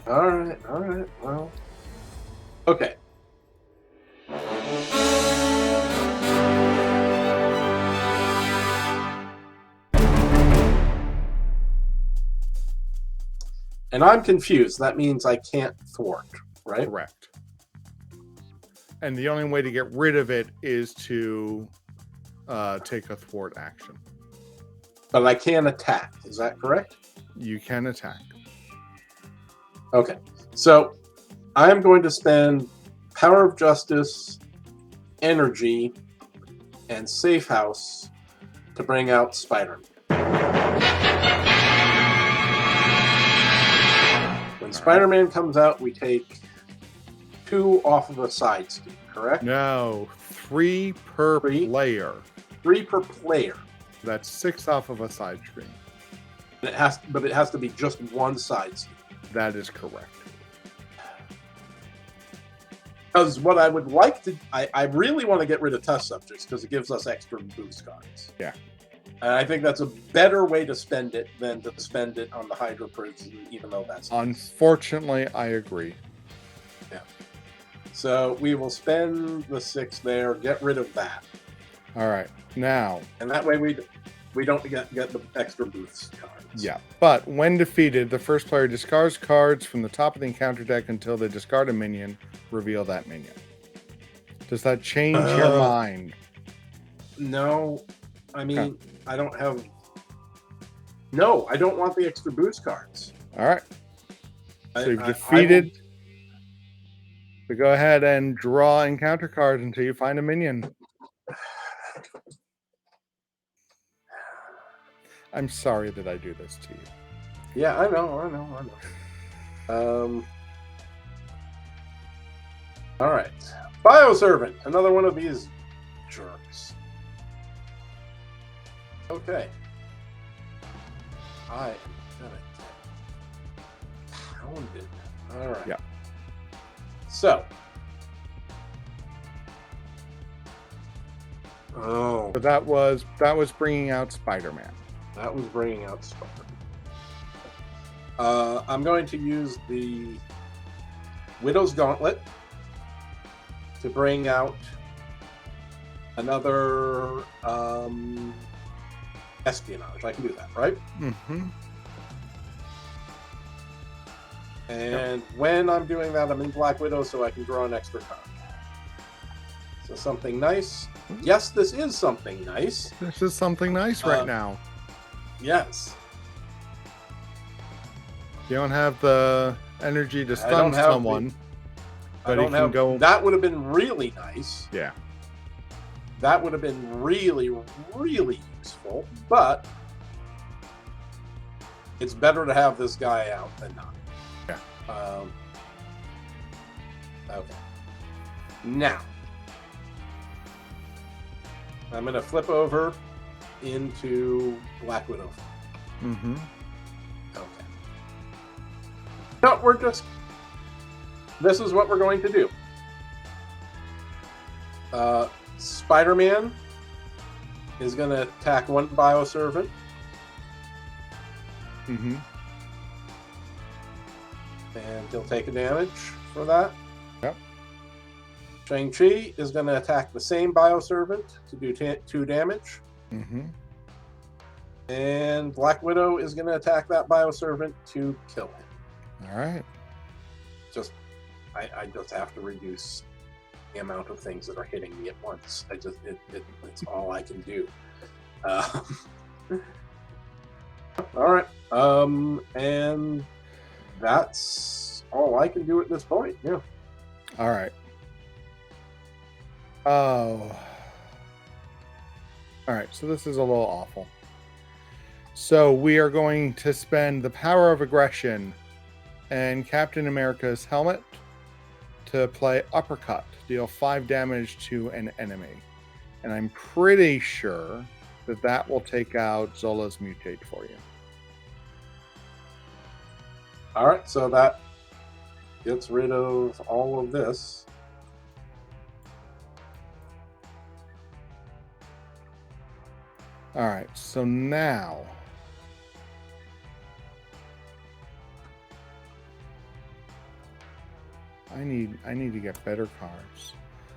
Alright, well. Okay. And I'm confused. That means I can't thwart, right? Correct. And the only way to get rid of it is to take a thwart action. But I can attack. Is that correct? You can attack. Okay. So I am going to spend Power of Justice, Energy, and Safe House to bring out Spider-Man. When Spider-Man comes out, we take 2 off of a side scheme, correct? No, 3 per 3? player. 3 per player. That's 6 off of a side screen. And it has to be just one side scheme. That is correct. Because what I would like to... I really want to get rid of test subjects because it gives us extra boost cards. Yeah. And I think that's a better way to spend it than to spend it on the Hydra Prison, even though that's... Unfortunately, I agree. Yeah. So we will spend the 6 there, get rid of that. All right. Now... And that way we don't get the extra boost cards. Yeah, but when defeated, the first player discards cards from the top of the encounter deck until they discard a minion. Reveal that minion. Does that change your mind? No. I mean, I don't have... No, I don't want the extra boost cards. All right. So you've defeated... So go ahead and draw encounter cards until you find a minion. I'm sorry that I do this to you. Yeah, I know. All right. Bioservant, another one of these jerks. Okay. I am gonna get pounded. All right. Yeah. So. Oh. But that was bringing out Spider-Man. That was bringing out Spider-Man. I'm going to use the Widow's Gauntlet to bring out another espionage. I can do that, right? Mm-hmm. And when I'm doing that, I'm in Black Widow, so I can draw an extra card. So something nice. Yes, this is something nice. This is something nice right now. Yes. You don't have the energy to I stun don't have someone, but he can go. That would have been really nice. Yeah. That would have been really, really useful. But it's better to have this guy out than not. Yeah. Okay. Now, I'm going to flip over into Black Widow. Mm-hmm. Okay. No, this is what we're going to do. Spider-Man is going to attack one Bioservant. Mm-hmm. And he'll take a damage for that. Yep. Shang-Chi is going to attack the same Bioservant to do 2 damage. Mm-hmm. And Black Widow is going to attack that Bioservant to kill him. All right. I just have to reduce the amount of things that are hitting me at once. It's all I can do. All right. And that's all I can do at this point. Yeah. All right. Oh. All right. So this is a little awful. So we are going to spend the power of aggression and Captain America's helmet to play uppercut, deal 5 damage to an enemy. And I'm pretty sure that that will take out Zola's mutate for you. All right, so that gets rid of all of this. All right, so now I need to get better cards.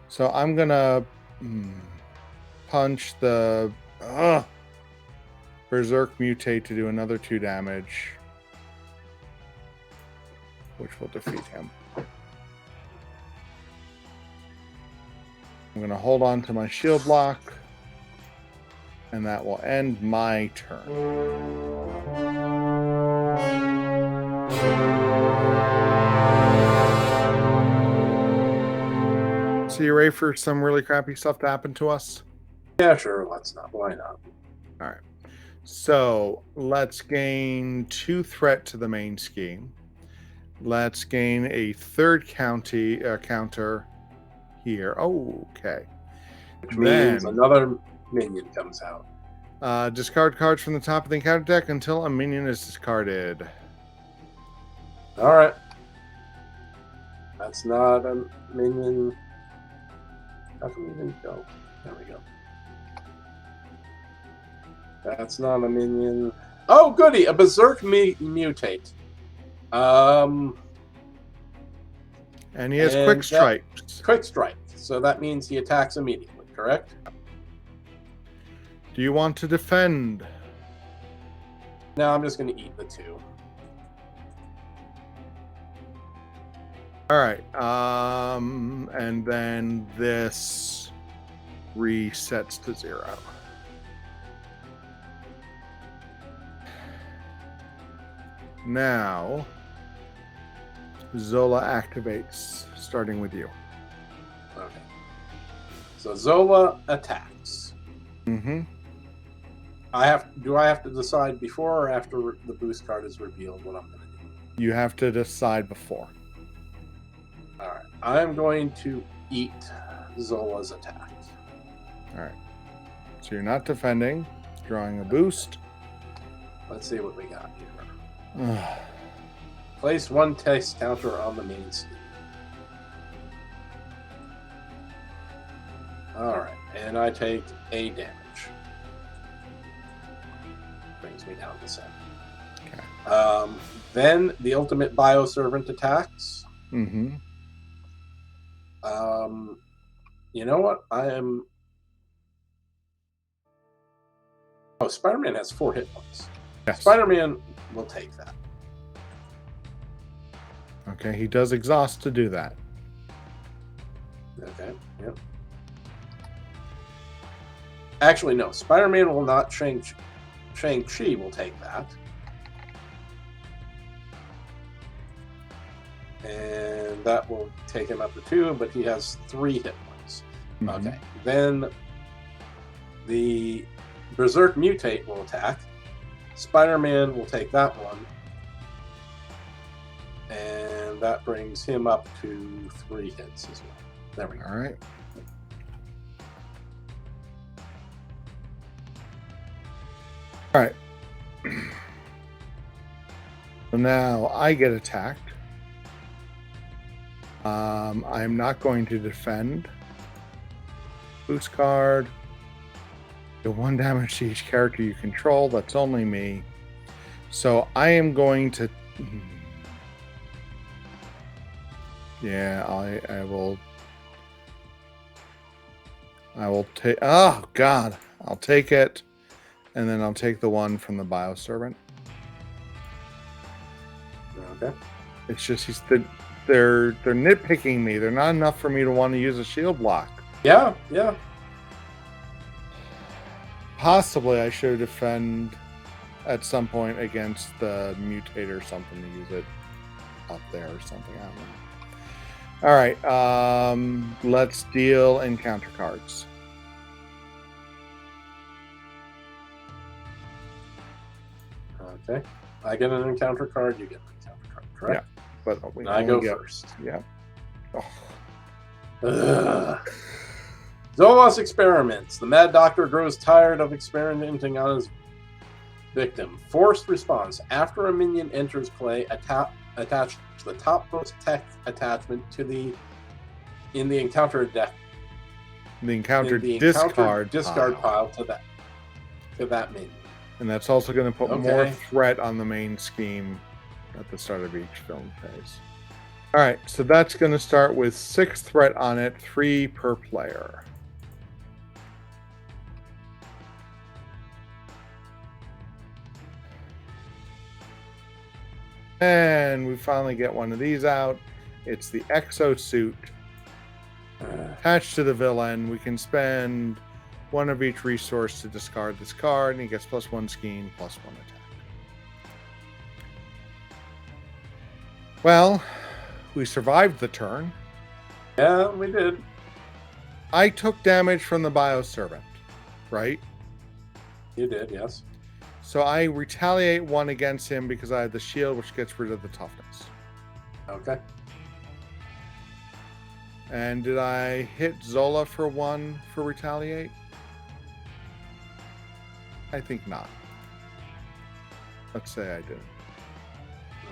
So I'm gonna punch the Berserk mutate to do another 2 damage, which will defeat him. I'm gonna hold on to my shield block, and that will end my turn. So you ready for some really crappy stuff to happen to us? Yeah, sure. Let's not. Why not? All right. So let's gain 2 threat to the main scheme. Let's gain a 3rd counter here. Oh, okay. Which means another minion comes out. Discard cards from the top of the encounter deck until a minion is discarded. All right. That's not a minion. How can we even go? There we go. That's not a minion. Oh, goody! A Berserk mutate. And he has Quick Strike. Quick Strike. So that means he attacks immediately, correct? Do you want to defend? No, I'm just going to eat the 2. All right. And then this resets to 0. Now, Zola activates, starting with you. Okay. So Zola attacks. Mm-hmm. Do I have to decide before or after the boost card is revealed what I'm going to do? You have to decide before. All right. I am going to eat Zola's attack. All right. So you're not defending, drawing a boost. Let's see what we got here. Place 1 text counter on the main scheme. All right. And I take a damage. Brings me down to 7. Okay. Then the ultimate Bioservant attacks. Mm-hmm. You know what? Oh, Spider-Man has 4 hit points. Yes. Spider-Man will take that. Okay, he does exhaust to do that. Okay. Yep. Actually, no. Spider-Man will not. Shang-Chi will take that. And that will take him up to 2, but he has 3 hit points. Mhm. Okay. Then the Berserk Mutate will attack. Spider-Man will take that one. And that brings him up to 3 hits as well. There we go. All right. All right. So now I get attacked. I'm not going to defend. Boost card. Do 1 damage to each character you control. That's only me. So I am going to. Yeah, I will. I will take. Oh God! I'll take it, and then I'll take the one from the Bioservant. Okay. It's just they're nitpicking me. They're not enough for me to want to use a shield block. Yeah, yeah. Possibly I should defend at some point against the mutate or something to use it up there or something. I don't know. All right, let's deal encounter cards. Okay. I get an encounter card, you get an encounter card, correct? Yeah, but we I go only get first. Yeah. Oh. Ugh. Zola's experiments. The Mad Doctor grows tired of experimenting on his victim. Forced response. After a minion enters play, attach the topmost text attachment to the encounter deck. The encounter discard pile to that minion. And that's also going to put Okay. more threat on the main scheme at the start of each film phase. All right, so that's going to start with 6 threat on it, 3 per player. And we finally get one of these out. It's the exosuit. Attached to the villain, we can spend 1 of each resource to discard this card, and he gets +1 scheme, +1 attack. Well, we survived the turn. Yeah, we did. I took damage from the Bioservant, right? You did, yes. So I retaliate 1 against him because I have the shield, which gets rid of the toughness. Okay. And did I hit Zola for 1 for retaliate? I think not. Let's say I did.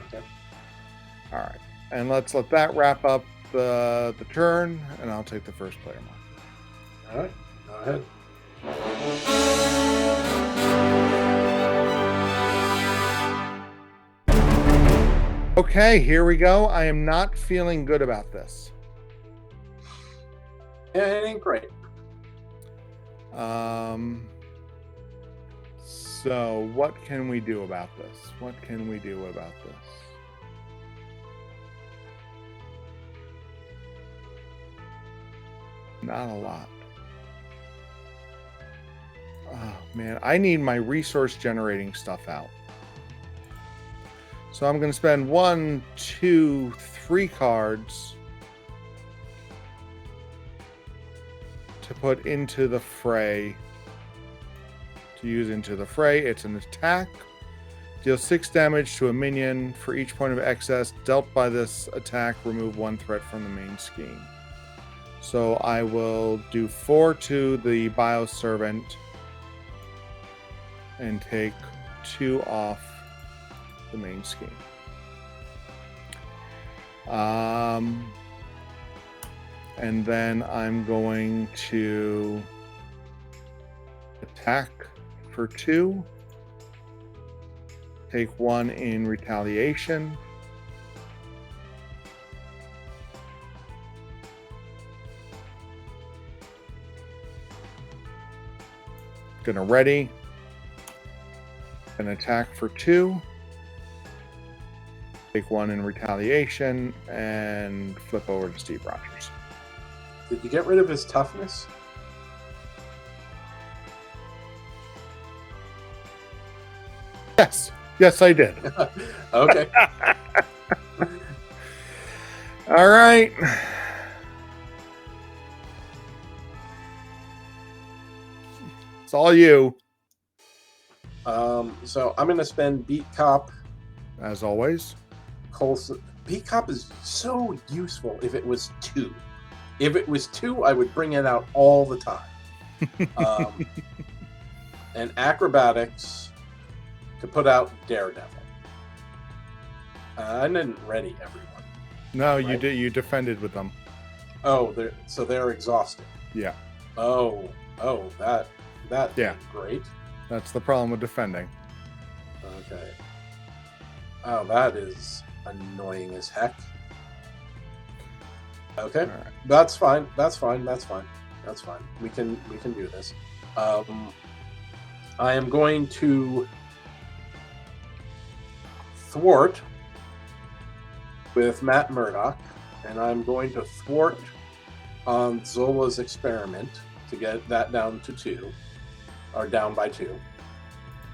Okay. All right. And let's let that wrap up the turn, and I'll take the first player mark. All right. Go ahead. Okay, here we go. I am not feeling good about this. Yeah, it ain't great. So what can we do about this? What can we do about this? Not a lot. Oh man, I need my resource generating stuff out. So I'm going to spend 1, 2, 3 cards to put into the fray. To use into the fray, it's an attack. Deal 6 damage to a minion. For each point of excess dealt by this attack, remove 1 threat from the main scheme. So I will do 4 to the Bioservant and take 2 off the main scheme. And then I'm going to attack for 2. Take 1 in retaliation. Gonna ready. An attack for 2. take 1 in retaliation, and flip over to Steve Rogers. Did you get rid of his toughness? Yes. Yes, I did. Okay. All right. It's all you. So I'm going to spend Beat Cop. As always. Colson. Beat Cop is so useful if it was 2. If it was 2, I would bring it out all the time. And Acrobatics to put out Daredevil. I didn't ready everyone. No, right? you did. You defended with them. Oh, they're exhausted. Yeah. Oh, that Yeah. great. That's the problem with defending. Okay. Oh, that is annoying as heck. Okay, All right. that's fine. We can do this. I am going to thwart with Matt Murdock, and I'm going to thwart on Zola's experiment to get that down to 2, or down by 2.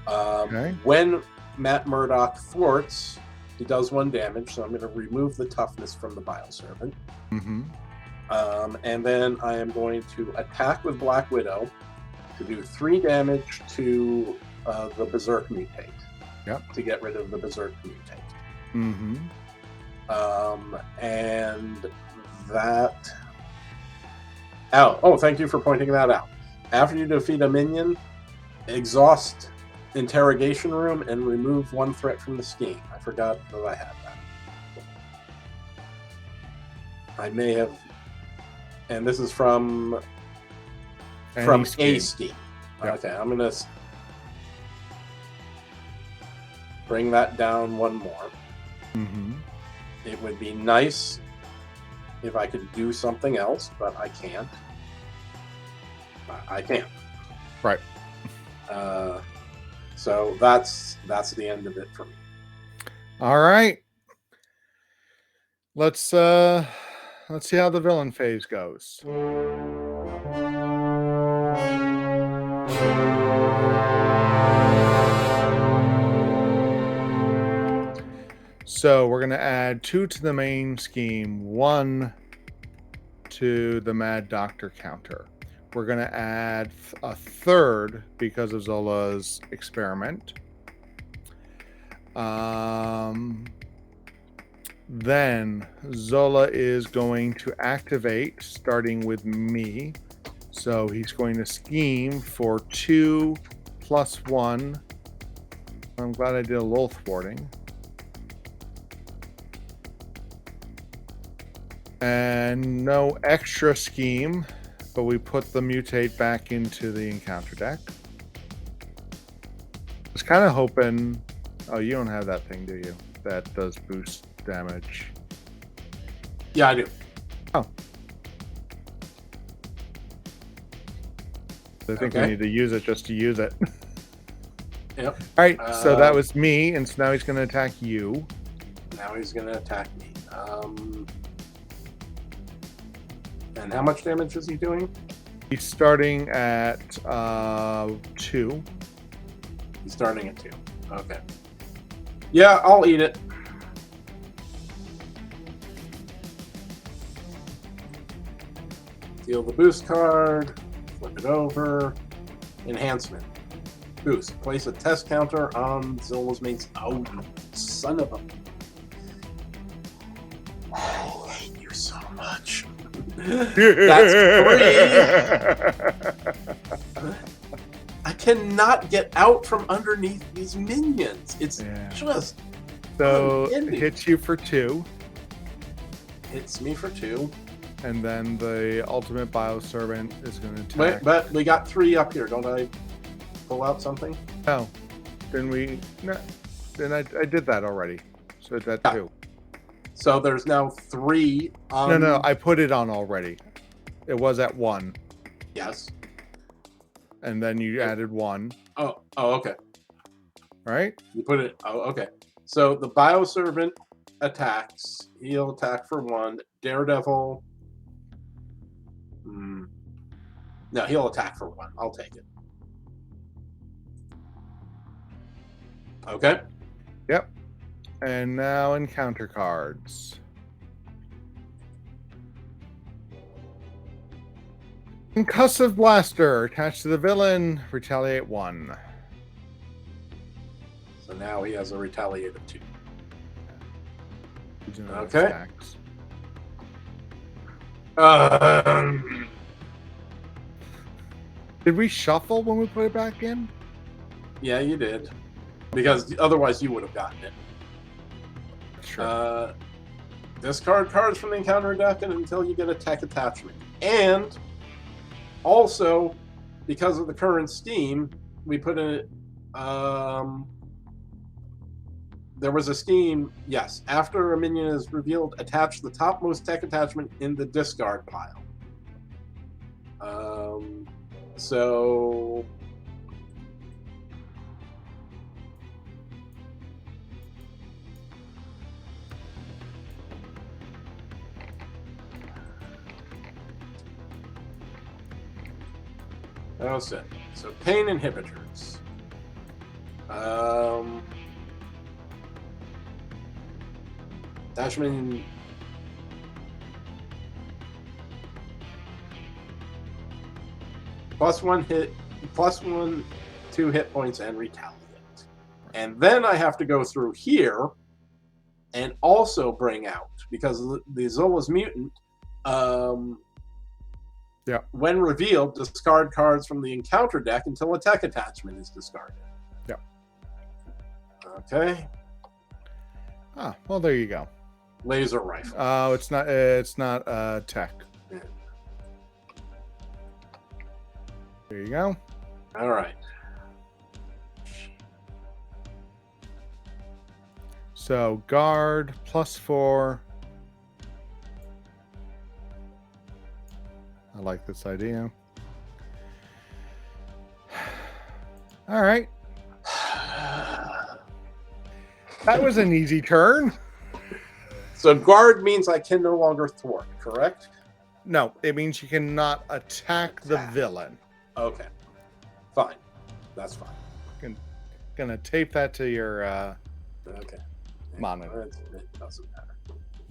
Okay. When Matt Murdock thwarts, he does 1 damage, so I'm going to remove the toughness from the Bioservant. Mm-hmm. And then I am going to attack with Black Widow to do 3 damage to the Berserk Mutate. Yep. To get rid of the Berserk Mutate. Mm-hmm. And that... Oh, thank you for pointing that out. After you defeat a minion, exhaust Interrogation Room and remove 1 threat from the scheme. I forgot that I had that. I may have... And this is from Any A scheme. scheme. Yep. Okay, I'm going to bring that down 1 more. Mm-hmm. It would be nice if I could do something else, but I can't. I can't. Right. So that's the end of it for me. All right. Let's see how the villain phase goes. So we're going to add 2 to the main scheme, 1 to the Mad Doctor counter. We're going to add a 3rd because of Zola's experiment. Then Zola is going to activate, starting with me. So he's going to scheme for 2 plus 1. I'm glad I did a little thwarting. And no extra scheme, but we put the mutate back into the encounter deck. I was kind of hoping... Oh, you don't have that thing, do you? That does boost damage. Yeah, I do. Oh. I think we Okay. need to use it just to use it. Yep. All right, so that was me, and so now he's going to attack you. Now he's going to attack me. And how much damage is he doing? He's starting at 2. He's starting at 2. Okay. Yeah, I'll eat it. Deal the boost card. Flip it over. Enhancement. Boost. Place a test counter on Zola's main... Oh, son of a... Oh, thank you so much. That's 3. I cannot get out from underneath these minions. It's just... So it hits you for 2. Hits me for 2. And then the ultimate bioservant is going to attack. Wait, but we got 3 up here. Don't I pull out something? No. Then we... No. Then I did that already. So it's at 2. So there's now 3 on... No, I put it on already. It was at 1. Yes. And then you added 1. Oh, okay. Right? You put it... Oh, okay. So the bioservant attacks. He'll attack for 1. Daredevil. No, he'll attack for 1. I'll take it. Okay. Yep. And now encounter cards. Concussive Blaster. Attached to the villain. Retaliate 1. So now he has a retaliate of 2. Okay. Attacks. Did we shuffle when we put it back in? Yeah, you did. Because otherwise you would have gotten it. Sure. Discard cards from the encounter deck until you get a tech attachment. And also, because of the current scheme, we put in there was a scheme, yes. After a minion is revealed, attach the topmost tech attachment in the discard pile. So that's it. So pain inhibitors. Attachment. +1 hit, +1, 2 hit points, and retaliate. And then I have to go through here and also bring out, because the Zola's mutant, when revealed, discard cards from the encounter deck until a tech attachment is discarded. Yeah. Okay. Ah, well, there you go. Laser rifle. Oh, it's not tech. Yeah. There you go. All right. So guard +4. I like this idea. All right. That was an easy turn. So guard means I can no longer thwart, correct? No, it means you cannot attack the villain. Okay. Fine. That's fine. Gonna tape that to your Okay. monitor. It doesn't matter.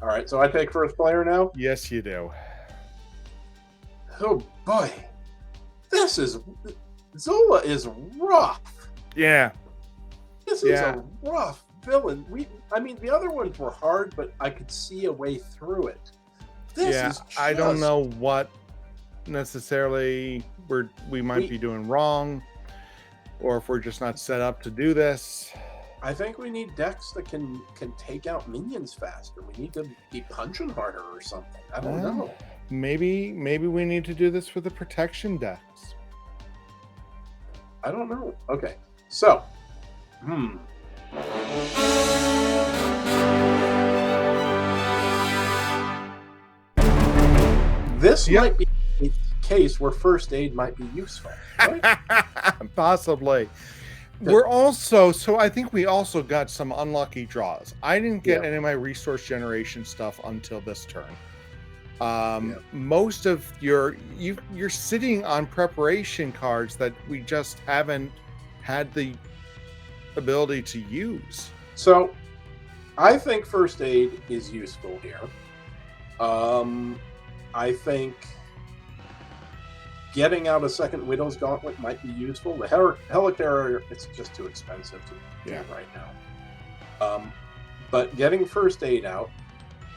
All right, so I take first player now? Yes, you do. Oh boy. Zola is rough. Yeah. This is a rough villain. The other ones were hard, but I could see a way through it. This is just... I don't know what necessarily we might be doing wrong, or if we're just not set up to do this. I think we need decks that can take out minions faster. We need to be punching harder or something. I don't know. Maybe we need to do this for the protection decks. I don't know. Okay, so this might be a case where first aid might be useful, right? Possibly. We're also, so I think we also got some unlucky draws. I didn't get any of my resource generation stuff until this turn. Most of you're sitting on preparation cards that we just haven't had the ability to use. So I think first aid is useful here. I think getting out a second Widow's Gauntlet might be useful. The Helicarrier, it's just too expensive to do right now. But getting first aid out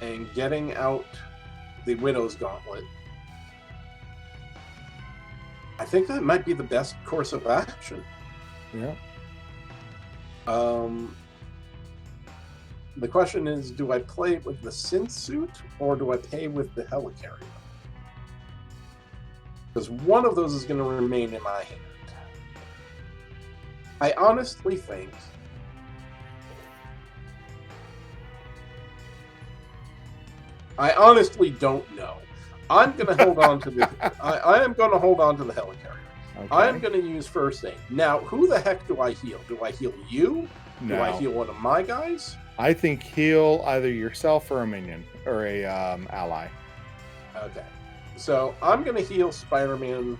and getting out the Widow's Gauntlet, I think that might be the best course of action. Yeah. The question is, do I play with the synth suit or do I play with the Helicarrier? Because one of those is going to remain in my hand. I honestly think I honestly don't know. I'm going to hold on to the I am going to hold on to the Helicarrier. Okay. I am going to use first aid. Now, who the heck do I heal? Do I heal you? No. Do I heal one of my guys? I think heal either yourself or a minion or a ally. Okay. So I'm going to heal Spider-Man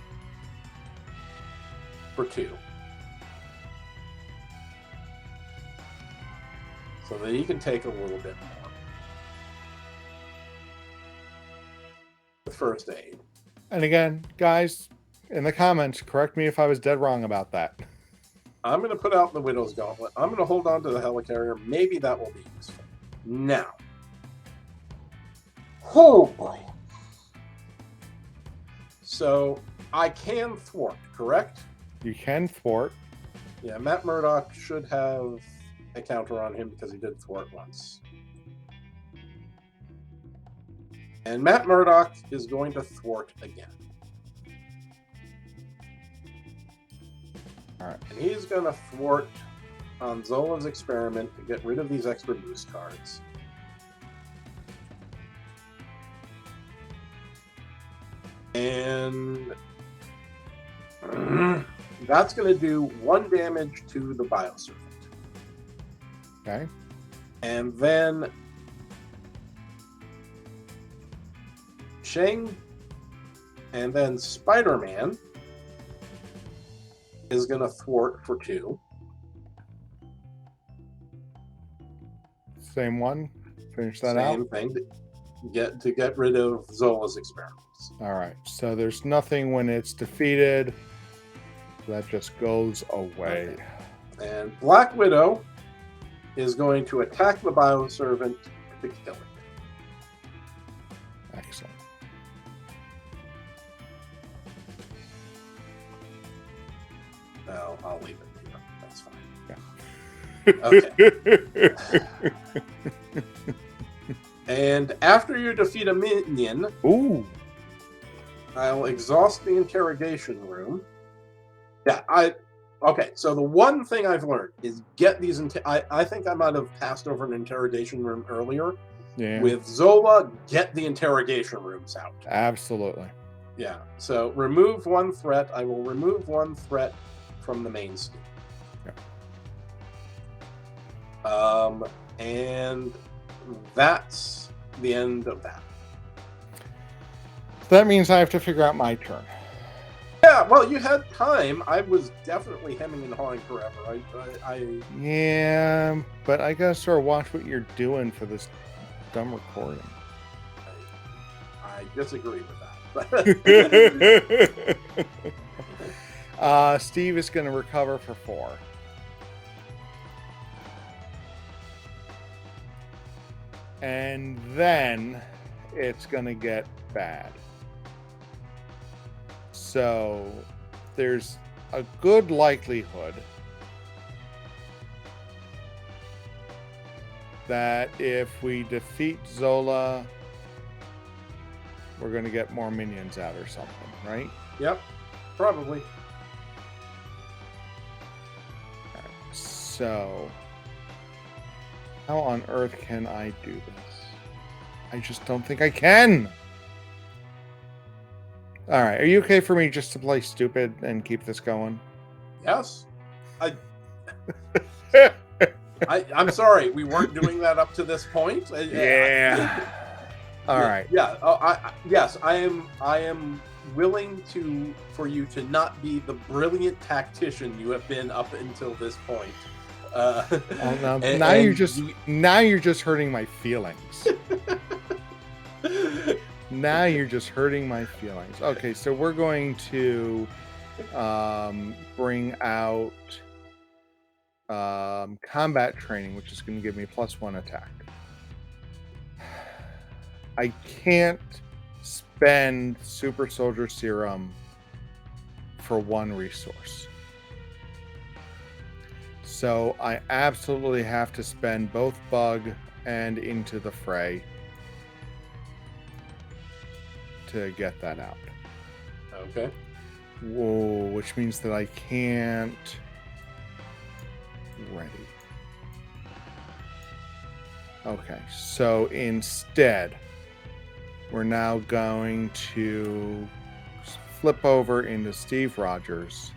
for 2. So that he can take a little bit more. First aid. And again, guys, in the comments, correct me if I was dead wrong about that. I'm going to put out the Widow's Gauntlet. I'm going to hold on to the Helicarrier. Maybe that will be useful. Now. Oh, boy. So, I can thwart, correct? You can thwart. Yeah, Matt Murdock should have a counter on him because he did thwart once. And Matt Murdock is going to thwart again. All right. And he's going to thwart on Zola's experiment to get rid of these extra boost cards. And that's going to do 1 damage to the Bioservant. Okay. And then Shang and then Spider-Man is going to thwart for 2. Same one. Finish that out. Same thing to get rid of Zola's experiments. All right. So there's nothing when it's defeated. That just goes away. Okay. And Black Widow is going to attack the Bioservant to kill it. Excellent. No, I'll leave it here. That's fine. Yeah. Okay. And after you defeat a minion, Ooh. I'll exhaust the interrogation room. Yeah, okay, so the one thing I've learned is get these. I think I might have passed over an interrogation room earlier. Yeah. With Zola, get the interrogation rooms out. Absolutely. Yeah, so remove 1 threat. I will remove 1 threat from the main scheme. Yeah. And that's the end of that. That means I have to figure out my turn. Yeah, well, you had time. I was definitely hemming and hawing forever. Yeah, but I gotta sort of watch what you're doing for this dumb recording. I disagree with that. Steve is going to recover for 4. And then it's going to get bad. So there's a good likelihood that if we defeat Zola, we're going to get more minions out or something, right? Yep, probably. Right, so how on earth can I do this? I just don't think I can. All right, are you okay for me just to play stupid and keep this going? Yes. I'm sorry, we weren't doing that up to this point. Yeah. All right. Yeah. Yes, I am willing for you to not be the brilliant tactician you have been up until this point. Now you're just hurting my feelings. Now you're just hurting my feelings. Okay, so we're going to bring out combat training, which is going to give me +1 attack. I can't spend Super Soldier Serum for 1 resource. So I absolutely have to spend both Bug and Into the Fray to get that out. Okay. Whoa, which means that I can't ready. Okay, so instead, we're now going to flip over into Steve Rogers.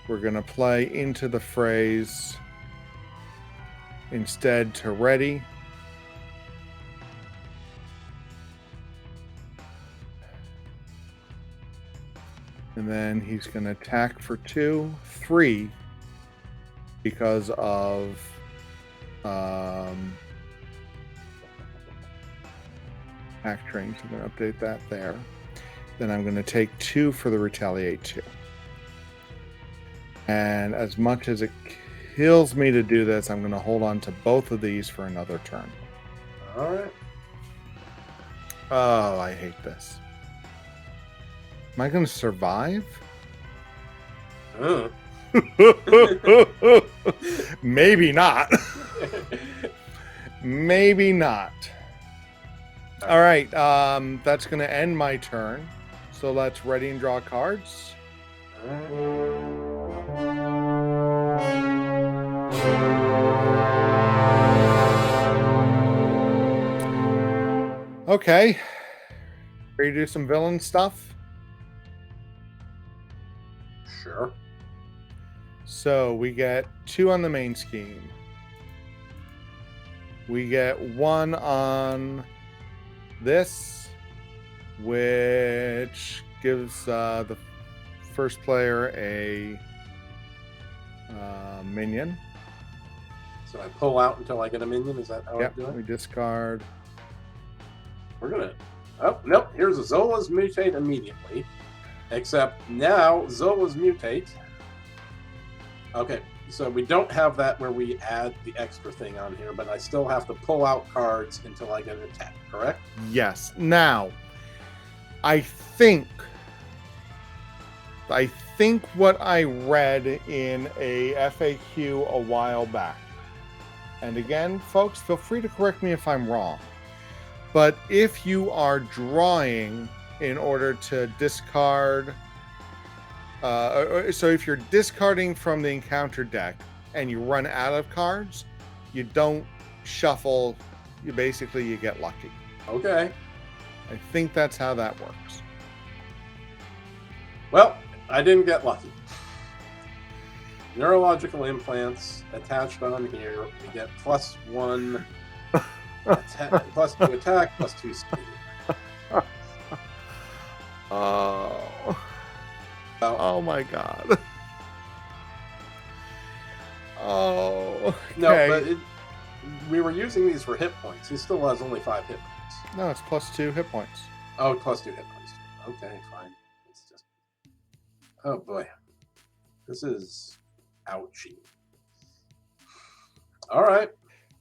We're going to play Into the Phrase instead to ready. And then he's going to attack for 2, 3 because of act train. So I'm going to update that there. Then I'm going to take 2 for the retaliate 2. And as much as it kills me to do this, I'm going to hold on to both of these for another turn. All right. Oh, I hate this. Am I going to survive? Maybe not. Maybe not. All right. That's going to end my turn. So let's ready and draw cards. Okay. Ready to do some villain stuff? Sure. So we get 2 on the main scheme. We get 1 on this, which gives the first player a minion. So I pull out until I get a minion? Is that how I do it? We discard. We're going to... Oh, nope. Here's a Zola's mutate immediately. Except now Zola's mutate. Okay, so we don't have that where we add the extra thing on here, but I still have to pull out cards until I get an attack, correct? Yes. Now, I think what I read in a FAQ a while back, and again, folks, feel free to correct me if I'm wrong, but if you are drawing in order to discard, so if you're discarding from the encounter deck and you run out of cards, you don't shuffle, you get lucky. Okay. I think that's how that works. Well, I didn't get lucky. Neurological implants attached on here. We get +1 +2 attack, +2 speed. Oh my god. Oh. Okay. No, but we were using these for hit points. He still has only 5 hit points. No, it's +2 hit points. Oh, +2 hit points. Okay, fine. It's just... Oh boy. This is ouchy. All right.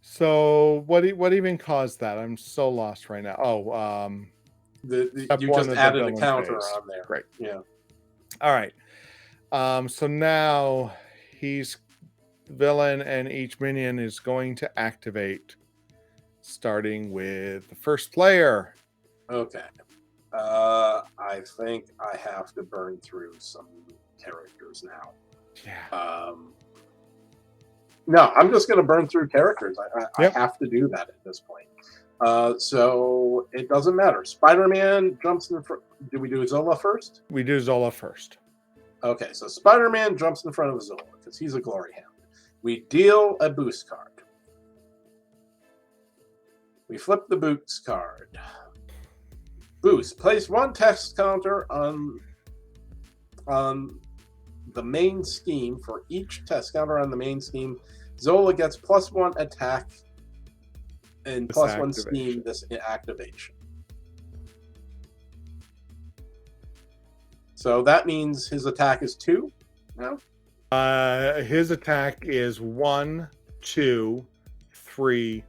So what even caused that? I'm so lost right now. Oh, you just added a counter on there. Great. Yeah. All right. So now he's villain, and each minion is going to activate, starting with the first player. Okay. I think I have to burn through some characters now. Yeah. No, I'm just going to burn through characters. Yep. I have to do that at this point. So it doesn't matter. Spider-Man jumps in front. Do we do Zola first? We do Zola first. Okay, so Spider-Man jumps in front of Zola because he's a glory hound. We deal a boost card. We flip the boost card. Boost. Place 1 text counter on the main scheme. For each test counter on the main scheme, Zola gets +1 attack and +1 scheme this activation. So that means his attack is 2 now? His attack is 1, 2, 3,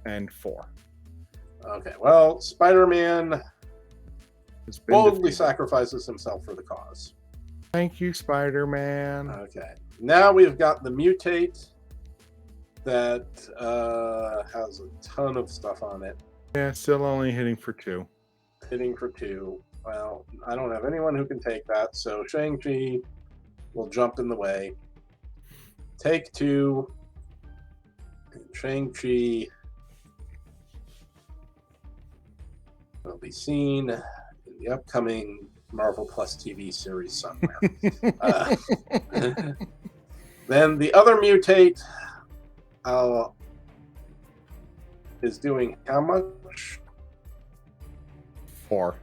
and 4. Okay, well, Spider-Man boldly sacrifices himself for the cause. Thank you, Spider-Man. Okay, now we've got the mutate that has a ton of stuff on it. Yeah, still only hitting for 2. Hitting for 2. Well, I don't have anyone who can take that, so Shang-Chi will jump in the way. Take 2. And Shang-Chi will be seen in the upcoming Marvel Plus TV series somewhere. Then the other mutate is doing how much? 4.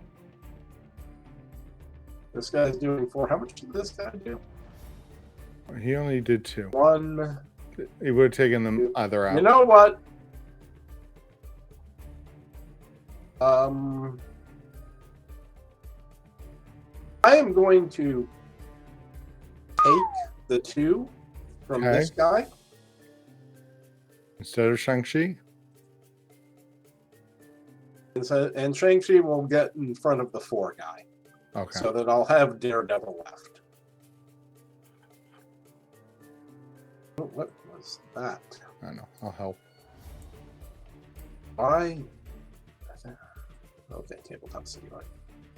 This guy's doing 4. How much did this guy do? He only did 2. 1. He would have taken them either out. You know what? I am going to take the 2 from Okay. this guy. Instead of Shang-Chi? And Shang-Chi will get in front of the 4 guy. Okay. So that I'll have Daredevil left. Oh, what was that? I know. I'll help. Why? Okay, tabletop simulator.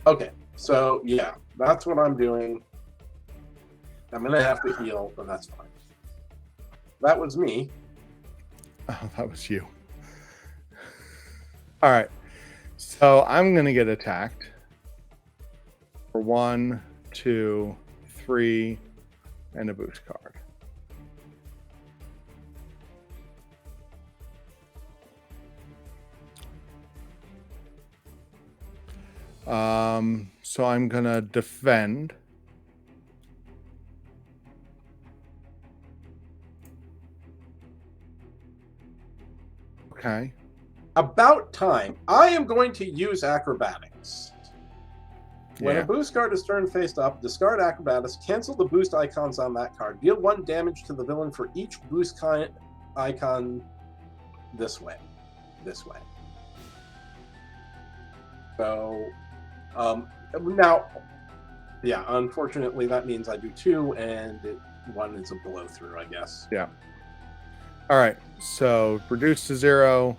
Okay, so yeah, that's what I'm doing. I'm gonna have to heal, but that's fine. That was me. Oh, that was you. All right. So I'm going to get attacked for 1, 2, 3, and a boost card. So I'm going to defend. Okay. About time. I am going to use acrobatics. When a boost card is turned face up, discard acrobatics, cancel the boost icons on that card. Deal 1 damage to the villain for each boost icon this way. This way. So, now, yeah, unfortunately that means I do 2 and 1 is a blow through, I guess. Yeah. All right. So reduce to 0.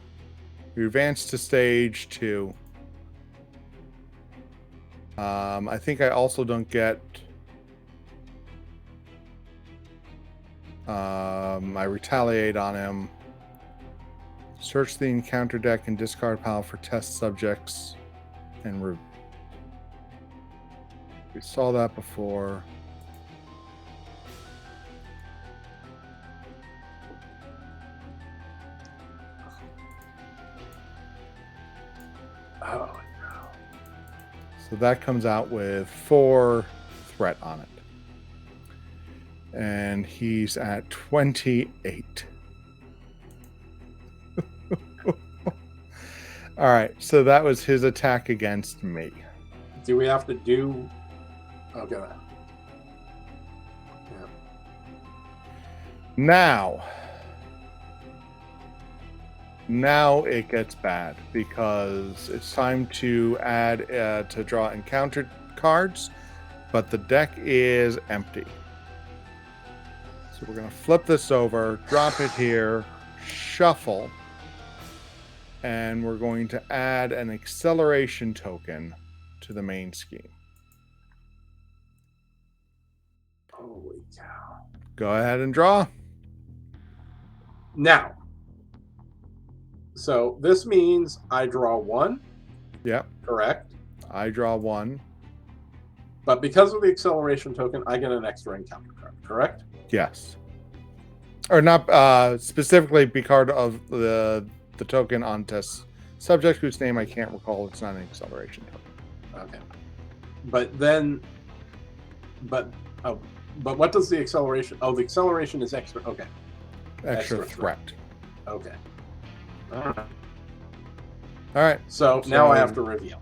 You advance to stage 2. I think I also don't get I retaliate on him. Search the encounter deck and discard pile for test subjects and we saw that before. Oh, So that comes out with 4 threat on it. And he's at 28. All right, so that was his attack against me. do we have to do... Okay. Yeah. Now it gets bad because it's time to add to draw encounter cards, but the deck is empty. So we're going to flip this over, drop it here, shuffle, and we're going to add an acceleration token to the main scheme. Holy cow. Go ahead and draw. Now, so this means I draw 1, Yep, correct? I draw 1. But because of the acceleration token, I get an extra encounter card, correct? Yes. Or not specifically because of the token on test subject whose name I can't recall. It's not an acceleration token. Okay. But then, but what does the acceleration? Oh, the acceleration is extra. Okay. Extra threat. Okay. All right. So now I have to reveal.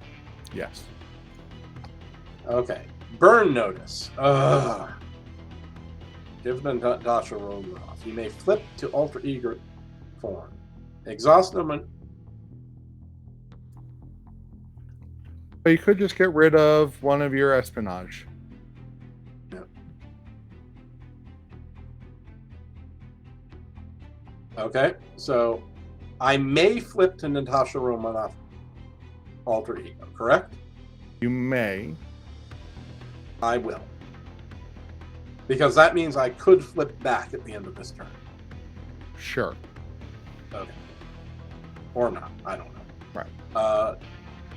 Yes. Okay. Burn notice. Ugh. Give Natasha Romanoff. You may flip to alter ego form. Exhaust them. But you could just get rid of one of your espionage. Yep. Okay. So I may flip to Natasha Romanoff alter ego, correct? You may. I will. Because that means I could flip back at the end of this turn. Sure. Okay. Or not. I don't know. Right.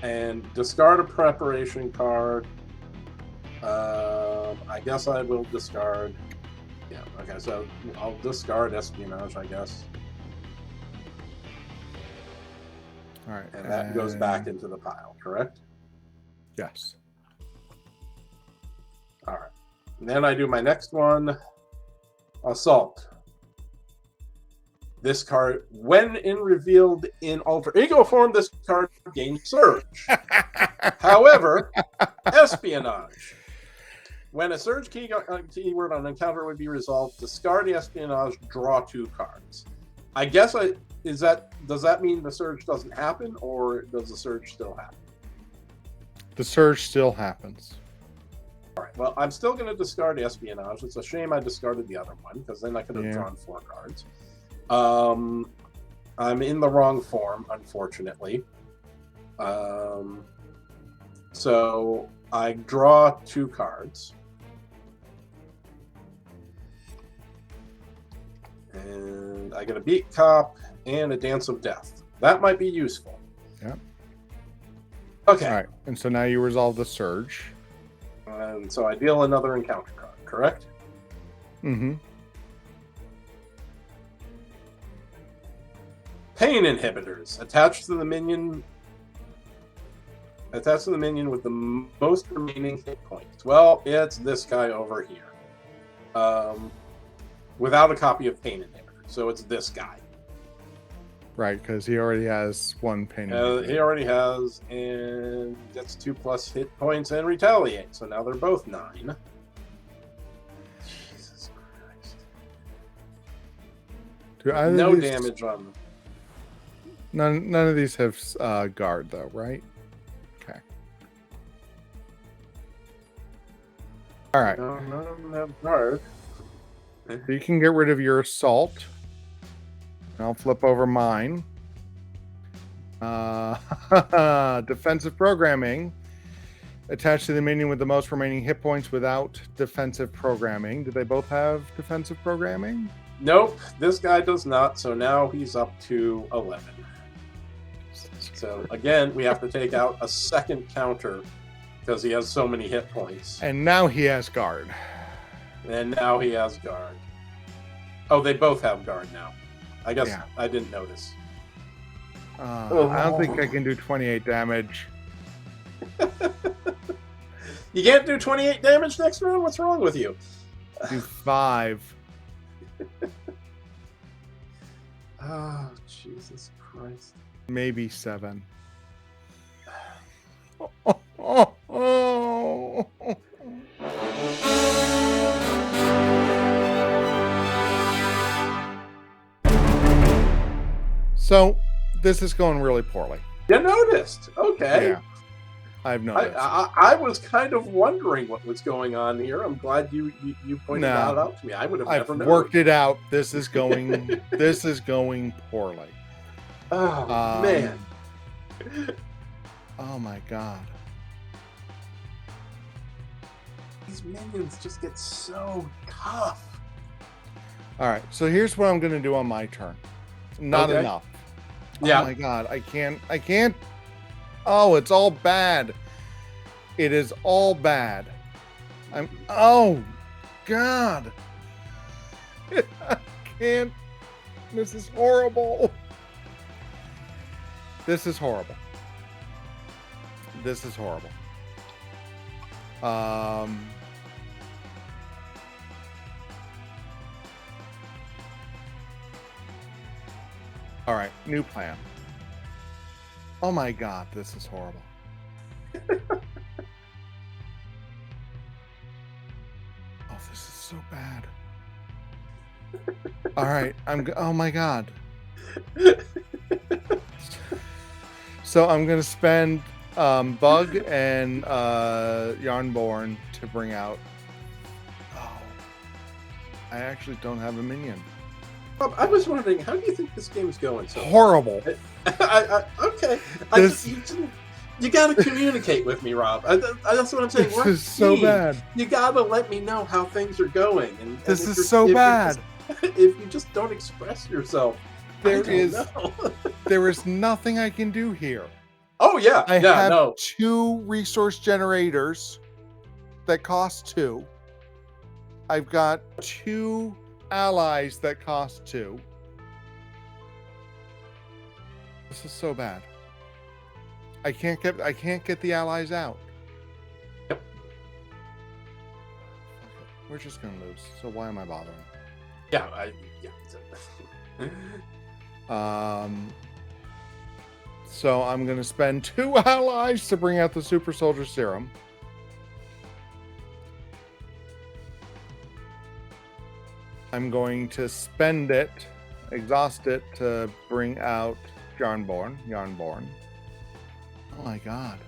And discard a preparation card. I guess I will discard. Yeah, okay, so I'll discard espionage, I guess. All right. And that goes back into the pile, correct? Yes. All right. And then I do my next one, Assault. This card, when revealed in alter ego form, this card gains Surge. However, Espionage. When a Surge keyword on encounter would be resolved, discard the Espionage, draw 2 cards. I guess does that mean the Surge doesn't happen, or does the Surge still happen? The Surge still happens. All right. Well, I'm still going to discard Espionage. It's a shame I discarded the other one, because then I could have drawn 4 cards. I'm in the wrong form, unfortunately. So I draw 2 cards. And I get a Beat Cop and a Dance of Death. That might be useful. Yeah. Okay. All right. And so now you resolve the Surge. And so I deal another encounter card, correct? Mm-hmm. Pain inhibitors attached to the minion with the most remaining hit points. Well, it's this guy over here. Without a copy of pain inhibitor. So it's this guy. Right, because he already has 1 pain inhibitor. He already has, and gets 2+ hit points and retaliate. So now they're both 9. Jesus Christ. No damage on them. None of these have guard, though, right? Okay. All right. No, none of them have guard. So you can get rid of your assault. I'll flip over mine. Defensive programming. Attached to the minion with the most remaining hit points without defensive programming. Do they both have defensive programming? Nope, this guy does not. So now he's up to 11. So again, we have to take out a second counter because he has so many hit points. And now he has guard. And now he has guard. Oh, they both have guard now. I guess Yeah. I didn't notice. I don't think I can do 28 damage. You can't do 28 damage next round? What's wrong with you? Do 5. Oh, Jesus Christ. Maybe 7. So, this is going really poorly. You noticed? Okay. Yeah, I've noticed. I was kind of wondering what was going on here. I'm glad you pointed that out to me. I would have never known. Worked it out. This is going poorly. Oh, man. Oh my god. These minions just get so tough. All right, so here's what I'm going to do on my turn. Not Okay. enough. Yeah. Oh my god, I can't. Oh, it's all bad. It is all bad. Oh god. I can't. This is horrible. This is horrible. This is horrible. All right, new plan. Oh my god, this is horrible. Oh, this is so bad. All right, oh my god. So I'm gonna spend Bug and Yarnborn to bring out. Oh, I actually don't have a minion. I was wondering, how do you think this game's going? So Horrible. Okay. You got to communicate with me, Rob. That's what I'm saying. This is so bad. You got to let me know how things are going. And This is so bad. If you just don't express yourself, There is nothing I can do here. Oh yeah, I have 2 resource generators that cost 2. I've got 2 allies that cost 2. This is so bad. I can't get the allies out. Yep. We're just gonna lose. So why am I bothering? Yeah. So I'm gonna spend 2 allies to bring out the super soldier serum. I'm going to spend it, exhaust it to bring out Yarnborn. Oh my god.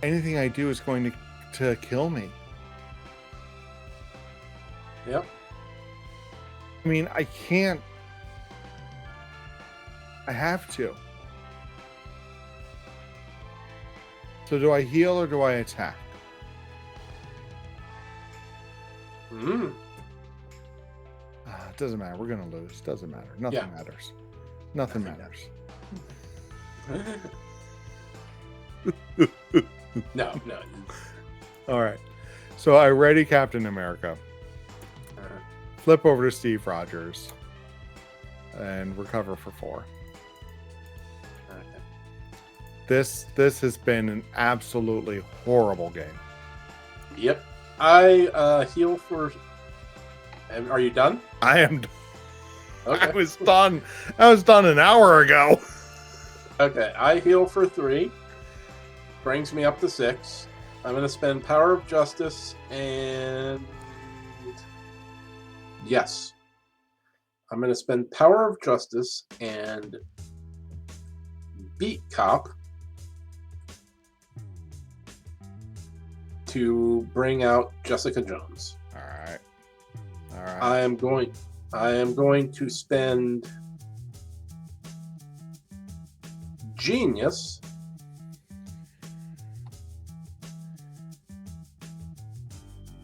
Anything I do is going to kill me. Yep. I mean, I can't. I have to. So do I heal or do I attack? It doesn't matter. We're going to lose. Doesn't matter. Nothing matters. Nothing matters. No. All right. So I ready Captain America. Flip over to Steve Rogers. And recover for 4. Okay. This has been an absolutely horrible game. Yep. I heal for... Are you done? I am. Okay. I was done an hour ago. Okay, I heal for 3. Brings me up to 6. I'm going to spend Power of Justice and... Yes. I'm going to spend Power of Justice and Beat Cop to bring out Jessica Jones. All right. I am going to spend Genius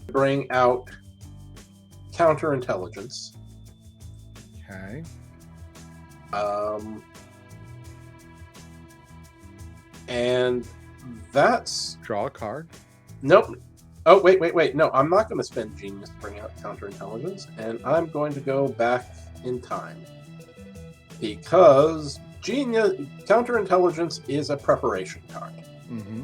to bring out Counterintelligence. Okay. And that's... Draw a card. Nope. Oh, wait. No, I'm not going to spend Genius to bring out Counterintelligence, and I'm going to go back in time. Because Counterintelligence is a preparation card. Mm-hmm.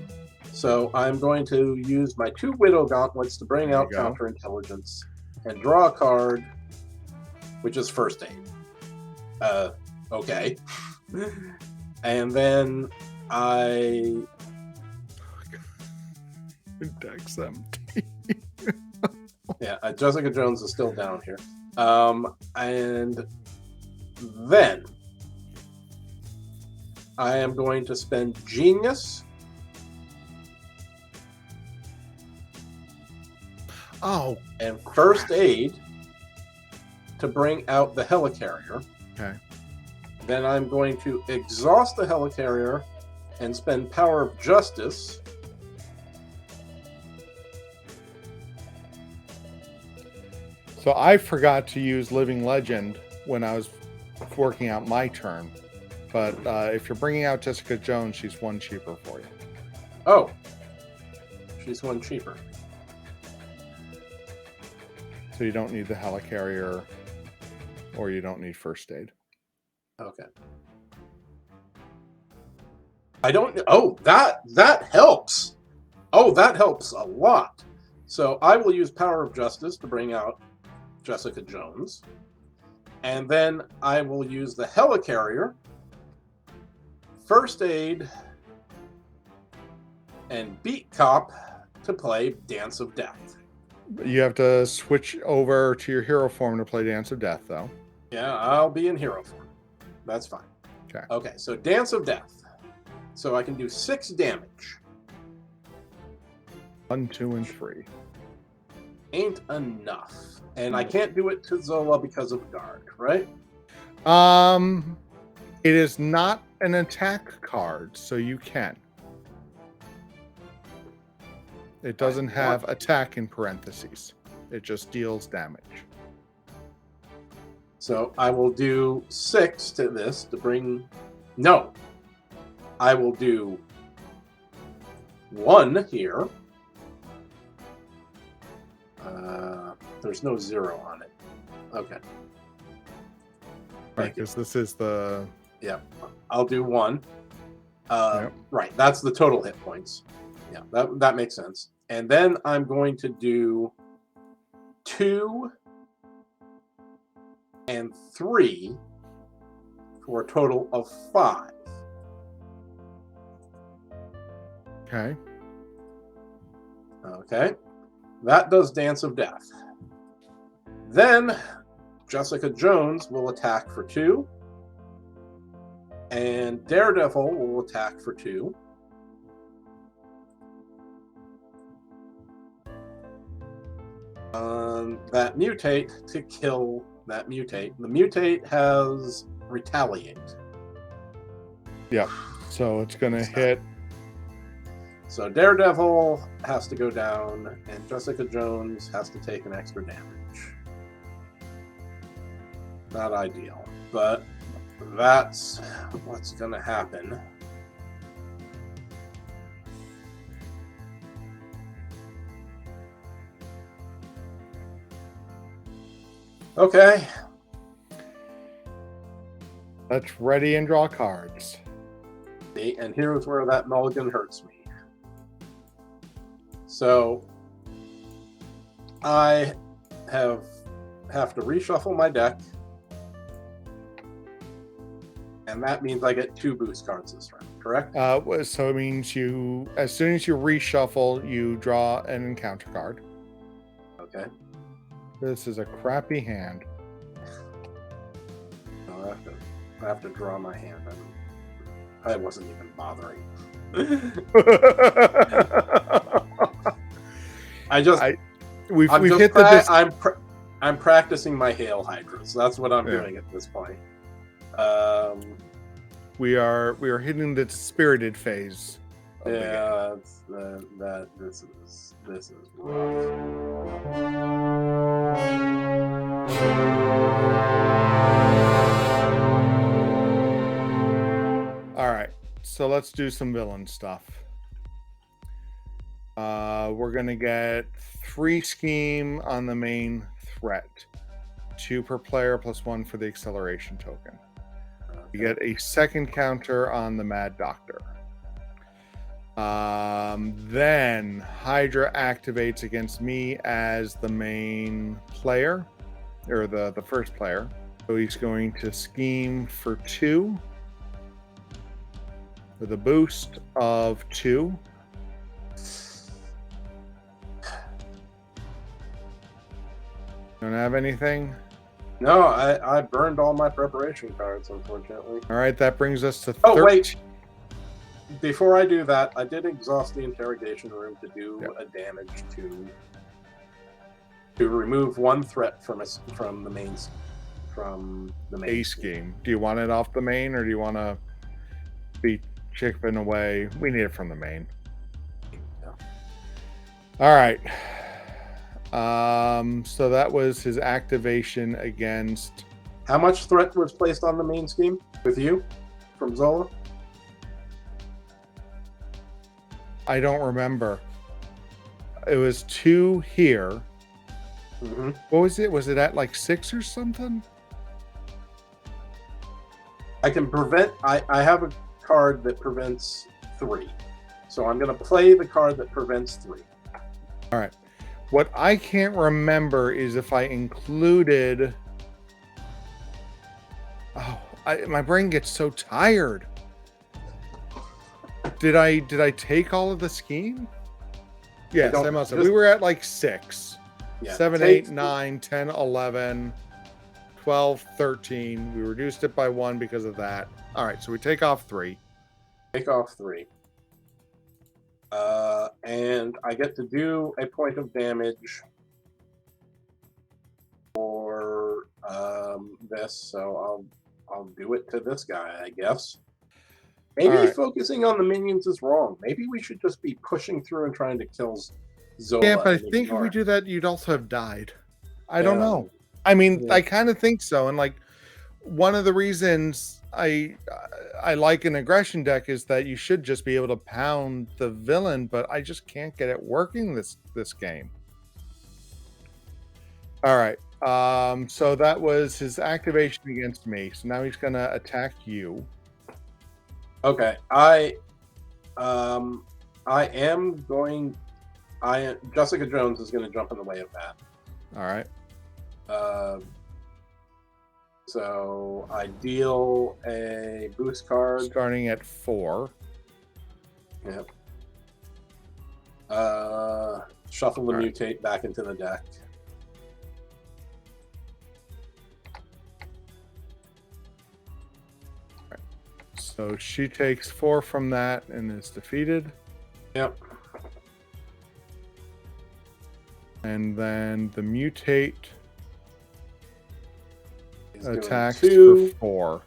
So I'm going to use my 2 Widow Gauntlets to bring out Counterintelligence and draw a card, which is First Aid. Okay. And then I... Deck's empty. Yeah, Jessica Jones is still down here. And then I am going to spend Genius. Oh. And First Aid to bring out the Helicarrier. Okay. Then I'm going to exhaust the Helicarrier and spend Power of Justice. So I forgot to use Living Legend when I was working out my turn. But if you're bringing out Jessica Jones, she's 1 cheaper for you. Oh. She's 1 cheaper. So you don't need the Helicarrier or you don't need First Aid. Okay. I don't... Oh, that helps. Oh, that helps a lot. So I will use Power of Justice to bring out Jessica Jones. And then I will use the Helicarrier, First Aid, and Beat Cop to play Dance of Death. You have to switch over to your hero form to play Dance of Death, though. Yeah, I'll be in hero form. That's fine. Okay, so Dance of Death. So I can do 6 damage. 1, 2, and 3. Ain't enough. And I can't do it to Zola because of guard, right? It is not an attack card, so you can. It doesn't have attack in parentheses. It just deals damage. So I will do 6 to this to bring... No. I will do 1 here. There's no 0 on it. Okay. Right, because this is the... Yeah. I'll do 1. Yep. Right, that's the total hit points. Yeah, that makes sense. And then I'm going to do 2 and 3 for a total of 5. Okay. Okay, that does Dance of Death. Then Jessica Jones will attack for 2, and Daredevil will attack for 2. That mutate to kill that mutate. The mutate has retaliate. Yep. So it's gonna hit. So Daredevil has to go down, and Jessica Jones has to take an extra damage. Not ideal, but that's what's going to happen. Okay. Let's ready and draw cards. And here's where that mulligan hurts me. So I have to reshuffle my deck, and that means I get 2 boost cards this round, correct? So it means you, as soon as you reshuffle, you draw an encounter card. Okay. This is a crappy hand. No, I have to draw my hand. I wasn't even bothering. I'm practicing my Hail Hydras. That's what I'm doing at this point. We are hitting the spirited phase. Yeah, this is rough. All right, so let's do some villain stuff. We're gonna get 3 scheme on the main threat, 2 per player plus 1 for the acceleration token. You get a second counter on the Mad Doctor. Then Hydra activates against me as the main player, or the first player. So he's going to scheme for 2 with a boost of 2. Don't have anything? No, I burned all my preparation cards, unfortunately. All right, that brings us to 13. Oh, wait. Before I do that, I did exhaust the interrogation room to do a damage to remove 1 threat from the main A scheme. Do you want it off the main, or do you want to be chipping away? We need it from the main. Yeah. All right. So that was his activation against. How much threat was placed on the main scheme with you from Zola? I don't remember. It was 2 here. Mm-hmm. What was it? Was it at like 6 or something? I can prevent. I have a card that prevents 3, so I'm going to play the card that prevents 3. All right. What I can't remember is if I included. Oh, my brain gets so tired. Did I take all of the scheme? Yes, I must have. We were at like 6. Yeah, 7, 8, 9, 10, 11, 12, 13. We reduced it by 1 because of that. All right, so we take off 3. Take off 3. And I get to do a point of damage for this, so I'll do it to this guy, I guess. Maybe focusing on the minions is wrong. Maybe we should just be pushing through and trying to kill Zola. Yeah, but I think if we do that, you'd also have died. I don't know. I mean, I kind of think so. And like, one of the reasons I like an aggression deck is that you should just be able to pound the villain, but I just can't get it working this game. All right. So that was his activation against me. So now he's gonna attack you. Okay, I am going. Jessica Jones is going to jump in the way of that. All right. So I deal a boost card. Starting at 4. Yep. Shuffle the mutate back into the deck. So she takes 4 from that and is defeated. Yep. And then the mutate He's attacks doing 2 for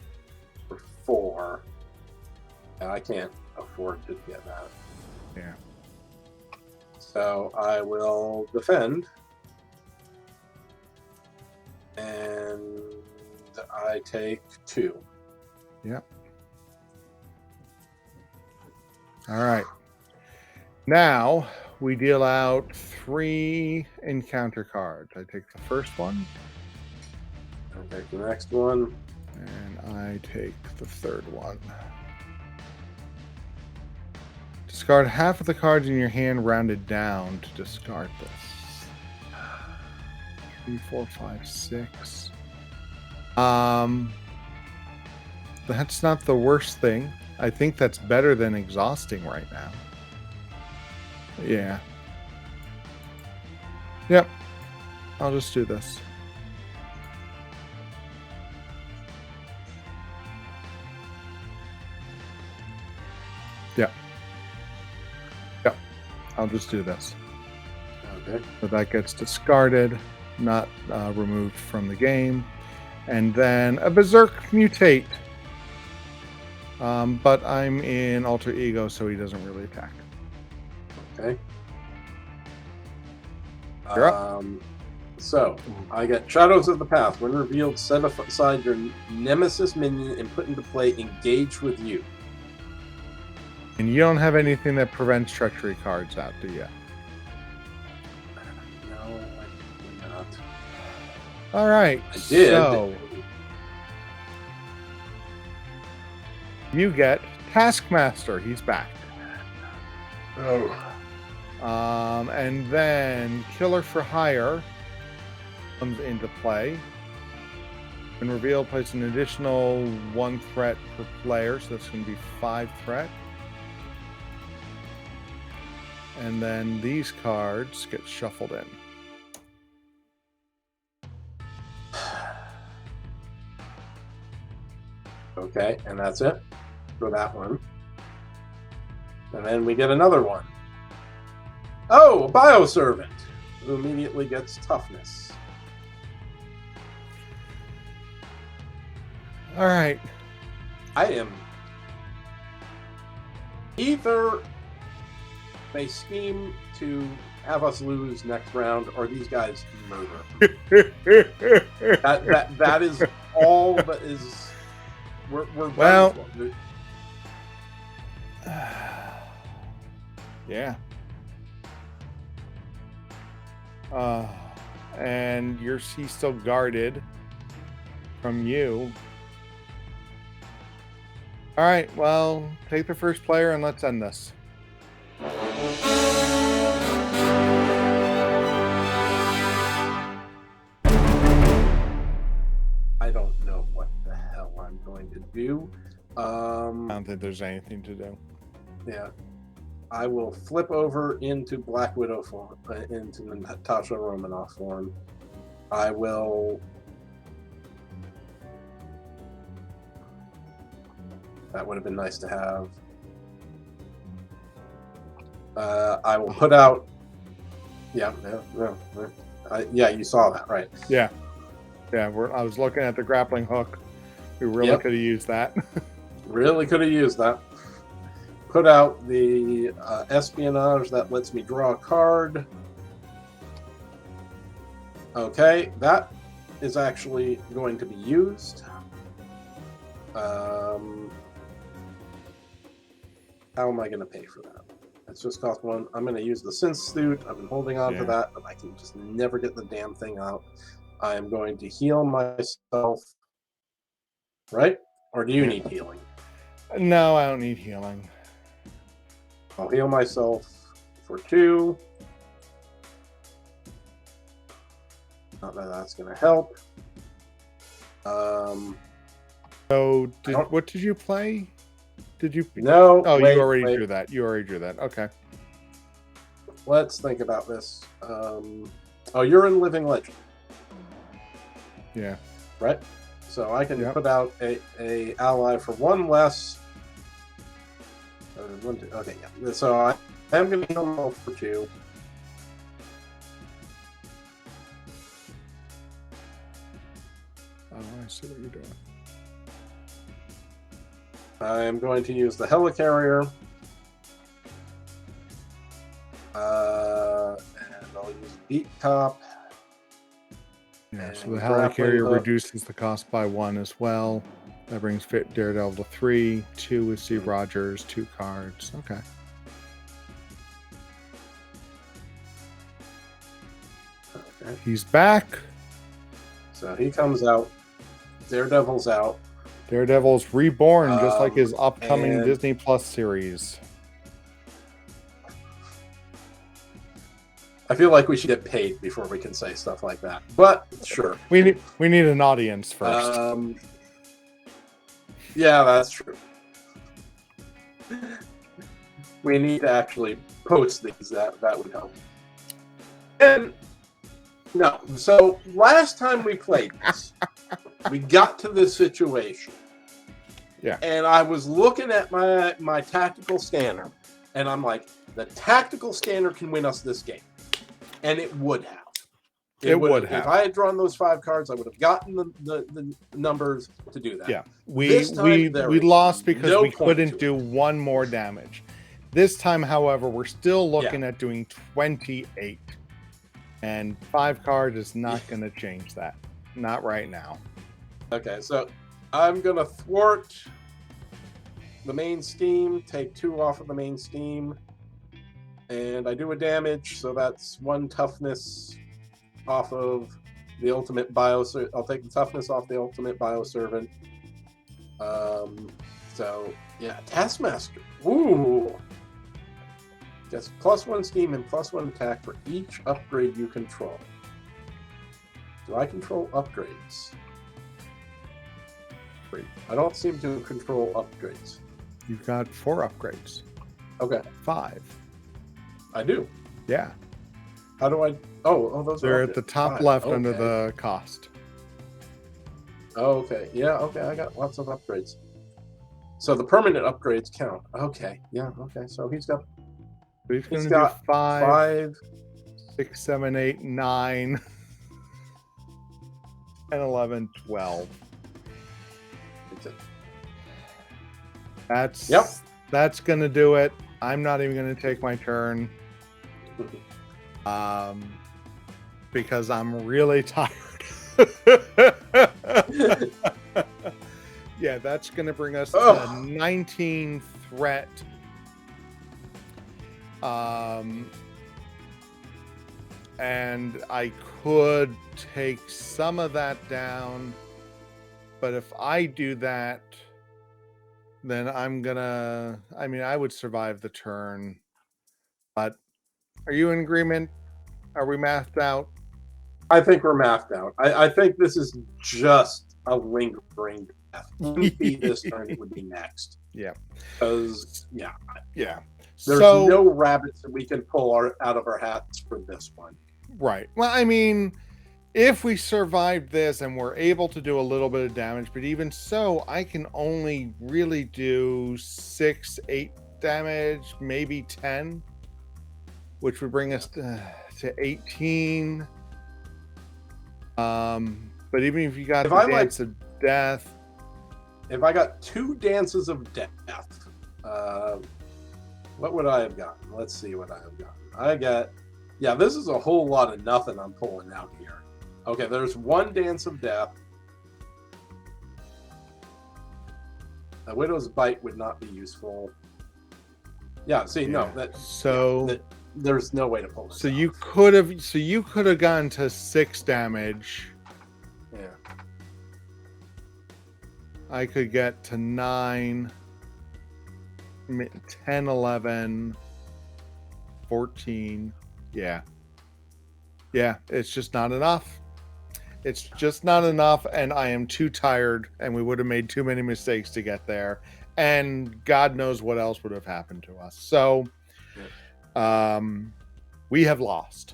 4. For 4. And I can't afford to get that. Yeah. So I will defend. And I take 2. Yep. All right. Now we deal out 3 encounter cards. I take the first one. I take the next one. And I take the third one. Discard half of the cards in your hand rounded down to discard this. 3, 4, 5, 6. That's not the worst thing. I think that's better than exhausting right now. Yeah. Yep. I'll just do this. Yep. Yep. I'll just do this. Okay. So that gets discarded, not removed from the game. And then a Berserk Mutate. But I'm in Alter Ego, so he doesn't really attack. Okay. You're up. So I get Shadows of the Past. When revealed, set aside your Nemesis minion and put into play Engage with you. And you don't have anything that prevents treachery cards out, do you? No, I do not. All right. I did. So you get Taskmaster. He's back. Oh. And then Killer for Hire comes into play. When revealed, place an additional 1 threat per player, so that's going to be 5 threat. And then these cards get shuffled in. Okay, and that's it for that one. And then we get another one. Oh, a Bioservant, who immediately gets Toughness. All right. I am... Either they scheme to have us lose next round, or these guys murder. that is all that is... We're well... Yeah. And he's still guarded from you. All right, well, take the first player and let's end this. I don't know what the hell I'm going to do. I don't think there's anything to do. Yeah. I will flip over into Black Widow form, into Natasha Romanoff form. I will... That would have been nice to have. I will put out... Yeah, yeah, you saw that, right? Yeah. Yeah, I was looking at the grappling hook. We really could have used that. Really could have used that. Put out the espionage that lets me draw a card. Okay, that is actually going to be used. How am I going to pay for that? It's just cost 1. I'm going to use the synth suit. I've been holding on to that, but I can just never get the damn thing out. I am going to heal myself. Right? Or do you need healing? No, I don't need healing. I'll heal myself for 2. Not that that's going to help. So, what did you play? Did you? No. Oh, wait, you already wait. drew that. You already drew that. Okay. Let's think about this. Oh, you're in Living Legend, Yeah. right? So I can Yep. put out a ally for 1 less. 1, 2. Okay, yeah. So I am going to heal myself for 2. Oh, I see what you're doing. I am going to use the Helicarrier. And I'll use Deep Top. Yeah. So And the grappling helicarrier hook. reduces the cost by 1 as well. That brings Fit Daredevil to 3. 2 with Steve Rogers. 2 cards. Okay. Okay. He's back. So he comes out. Daredevil's out. Daredevil's reborn, just like his upcoming and- Disney Plus series. I feel like we should get paid before we can say stuff like that. But sure. We need an audience first. Yeah, that's true. We need to actually post these. That would help. And no, so last time we played this, we got to this situation. Yeah. And I was looking at my tactical scanner, and I'm like, the tactical scanner can win us this game. And it would have. It would have. If I had drawn those 5 cards, I would have gotten the numbers to do that. Yeah. We lost because we couldn't do 1 more damage. This time, however, we're still looking at doing 28. And 5 cards is not going to change that. Not right now. Okay, so I'm going to thwart the main scheme, take 2 off of the main scheme, and I do a damage, so that's 1 toughness off of the ultimate I'll take the toughness off the ultimate bioservant. So, yeah, Taskmaster. Ooh! Gets +1 scheme and +1 attack for each upgrade you control. Do I control upgrades? I don't seem to control upgrades. You've got 4 upgrades. Okay. 5. I do. Yeah. How do I... Oh, those They're are at the top 5. left under the cost. Oh, okay. Yeah, okay. I got lots of upgrades. So the permanent upgrades count. Okay. Yeah, okay. So he's got... So he's going to got do 5, 6, 7, 8, 9, 10, 11, 12. That's going to do it. I'm not even going to take my turn. Because I'm really tired. Yeah, that's going to bring us to 19 threat. And I could take some of that down, but if I do that, then I would survive the turn. But are you in agreement? Are we mathed out? I think we're mathed out. I think this is just a lingering death. It wouldn't be this turn, it would be next. Yeah. Because, Yeah. There's no rabbits that we can pull out of our hats for this one. Right. Well, I mean, if we survive this and we're able to do a little bit of damage, but even so, I can only really do 6, 8 damage, maybe 10, which would bring us to 18. But even if you got the Dance of Death. If I got 2 Dances of Death, what would I have gotten? Let's see what I have gotten. This is a whole lot of nothing I'm pulling out here. Okay, there's 1 Dance of Death. A Widow's Bite would not be useful. Yeah, see, no, there's no way to pull this. So you could have gone to 6 damage. Yeah. I could get to 9. 10, 11, 14. Yeah. Yeah, it's just not enough. It's just not enough, and I am too tired, and we would have made too many mistakes to get there, and God knows what else would have happened to us. So, we have lost.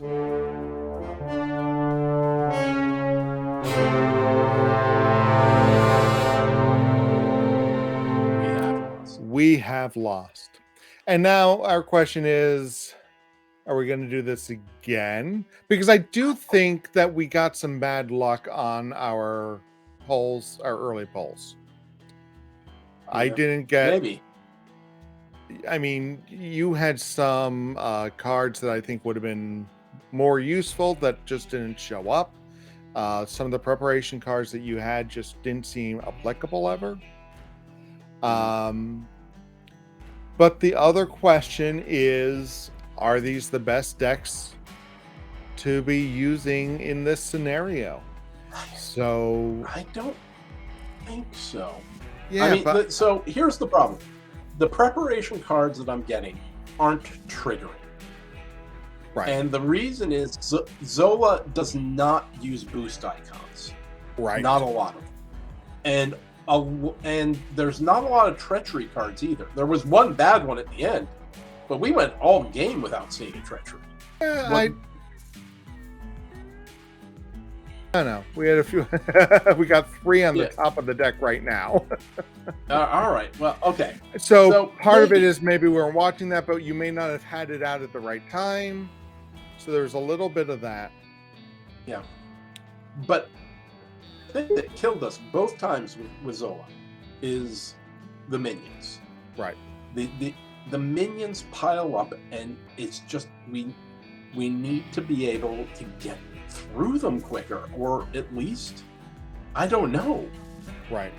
We have lost. And now our question is, are we going to do this again? Because I do think that we got some bad luck on our polls, our early polls. I Yeah, didn't get, maybe. I mean, you had some cards that I think would have been more useful that just didn't show up. Some of the preparation cards that you had just didn't seem applicable ever. But the other question is, are these the best decks to be using in this scenario? So I don't think so. yeah, I mean, but so here's the problem. The preparation cards that I'm getting aren't triggering. right, And the reason is Zola does not use boost icons. right. Not a lot of them. And there's not a lot of treachery cards either. There was one bad one at the end, but we went all game without seeing a treachery. Yeah, What- I don't know. We had a few. We got 3 on the Yeah. top of the deck right now. All right. Well, okay. So part of it maybe- is maybe we weren't watching that, but you may not have had it out at the right time. So there's a little bit of that. Yeah. But the thing that killed us both times with Zola is the minions. Right. The minions pile up, and it's just we need to be able to get through them quicker, or at least I don't know. Right.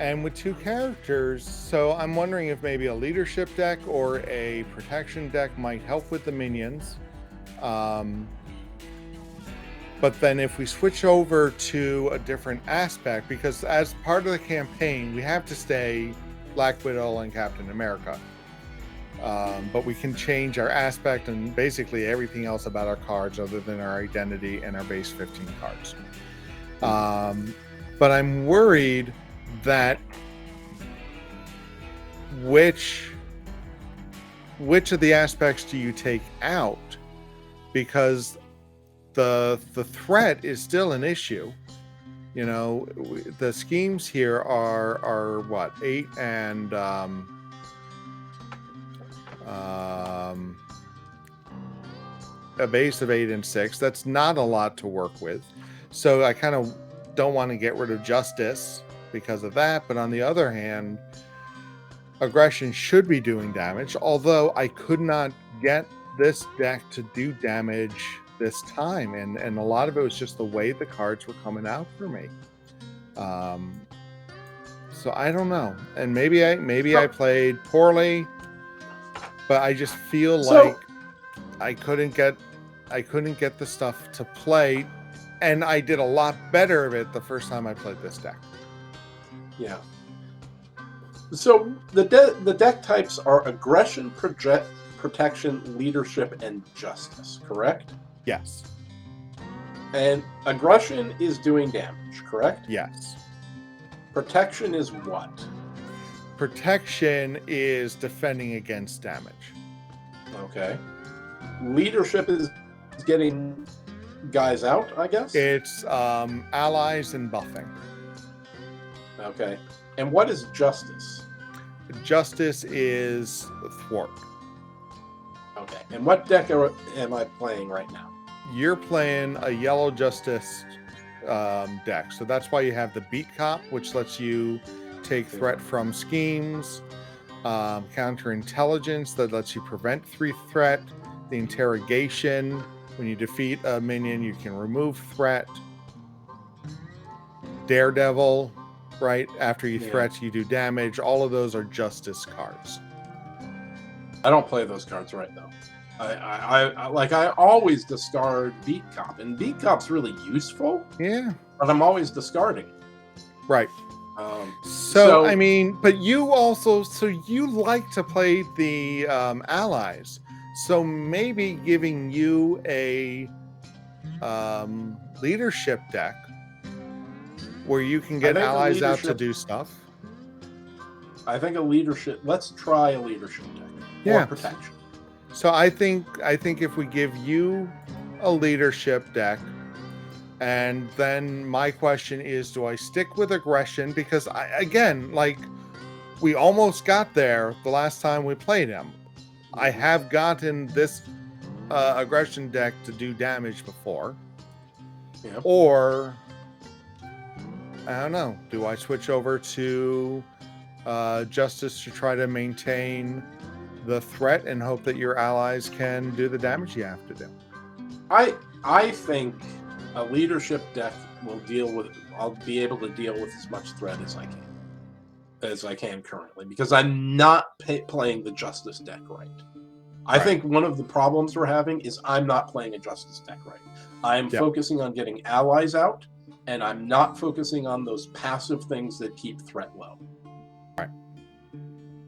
And with 2 characters, so I'm wondering if maybe a leadership deck or a protection deck might help with the minions. But then if we switch over to a different aspect, because as part of the campaign, we have to stay Black Widow and Captain America. But we can change our aspect and basically everything else about our cards other than our identity and our base 15 cards. But I'm worried that which of the aspects do you take out? Because the threat is still an issue. You know, the schemes here are what, 8 and a base of 8 and 6. That's not a lot to work with. So I kind of don't want to get rid of justice because of that. But on the other hand, aggression should be doing damage. Although I could not get this deck to do damage this time. And a lot of it was just the way the cards were coming out for me. So I don't know. And maybe I played poorly, but I just feel like I couldn't get the stuff to play, and I did a lot better of it the first time I played this deck. Yeah. So the deck types are aggression, protection, leadership, and justice, correct? Yes. And aggression is doing damage, correct? Yes. Protection is what? Protection is defending against damage. Okay. Leadership is getting guys out, I guess? It's allies and buffing. Okay. And what is justice? Justice is thwart. Okay. And what deck am I playing right now? You're playing a yellow justice deck, so that's why you have the beat cop, which lets you take threat from schemes, counter intelligence that lets you prevent 3 threat, the interrogation, when you defeat a minion you can remove threat, daredevil, right, after you threat you do damage. All of those are justice cards. I don't play those cards right though. I always discard beat cop, and beat cop's really useful. Yeah. But I'm always discarding. Right. So I mean, but you also, so you like to play the allies. So maybe giving you a leadership deck where you can I get think a allies out to leadership. do stuff. I think a leadership. Let's try a leadership deck or Yeah. protection. So I think if we give you a leadership deck, and then my question is, do I stick with aggression? Because again, like we almost got there the last time we played him. I have gotten this aggression deck to do damage before. Yeah. Or I don't know. Do I switch over to justice to try to maintain the threat and hope that your allies can do the damage you have to do? I think a leadership deck will deal with. I'll be able to deal with as much threat as I can currently, because I'm not playing the justice deck right. I think one of the problems we're having is I'm not playing a justice deck right. I'm focusing on getting allies out, and I'm not focusing on those passive things that keep threat low. Right.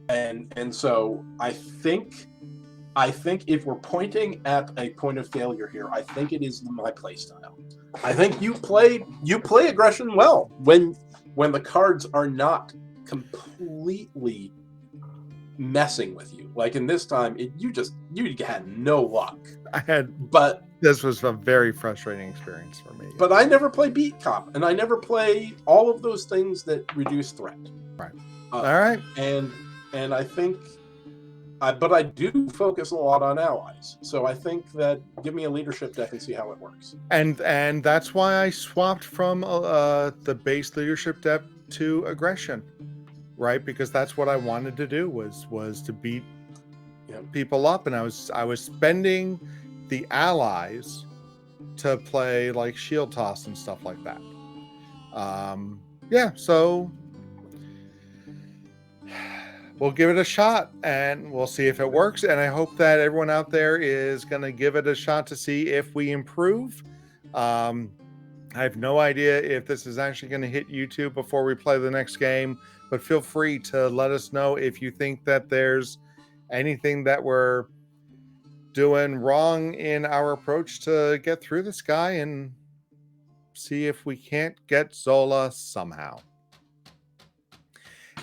And so I think if we're pointing at a point of failure here, I think it is my play style. I think you play aggression well when the cards are not completely messing with you. Like in this time, you had no luck. But this was a very frustrating experience for me. But I never play beat cop, and I never play all of those things that reduce threat. Right. All right. And I think, but I do focus a lot on allies. So I think that give me a leadership deck and see how it works. And that's why I swapped from the base leadership deck to aggression, right? Because that's what I wanted to do was to beat people up, and I was spending the allies to play like shield toss and stuff like that. So we'll give it a shot and we'll see if it works. And I hope that everyone out there is going to give it a shot to see if we improve. I have no idea if this is actually going to hit YouTube before we play the next game, but feel free to let us know if you think that there's anything that we're doing wrong in our approach to get through this guy, and see if we can't get Zola somehow.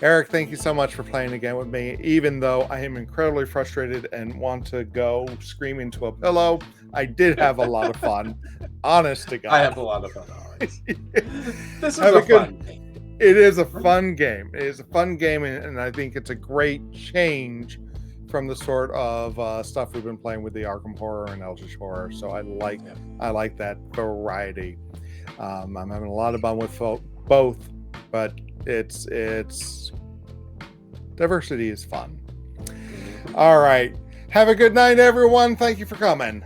Eric, thank you so much for playing again with me. Even though I am incredibly frustrated and want to go scream into a pillow, I did have a lot of fun. Honest to God. I have a lot of fun. This is a fun game. It is a fun game. It is a fun game, and I think it's a great change from the sort of stuff we've been playing with the Arkham Horror and Eldritch Horror. So I like that variety. I'm having a lot of fun with both, but it's diversity is fun. All right. Have a good night, everyone. Thank you for coming.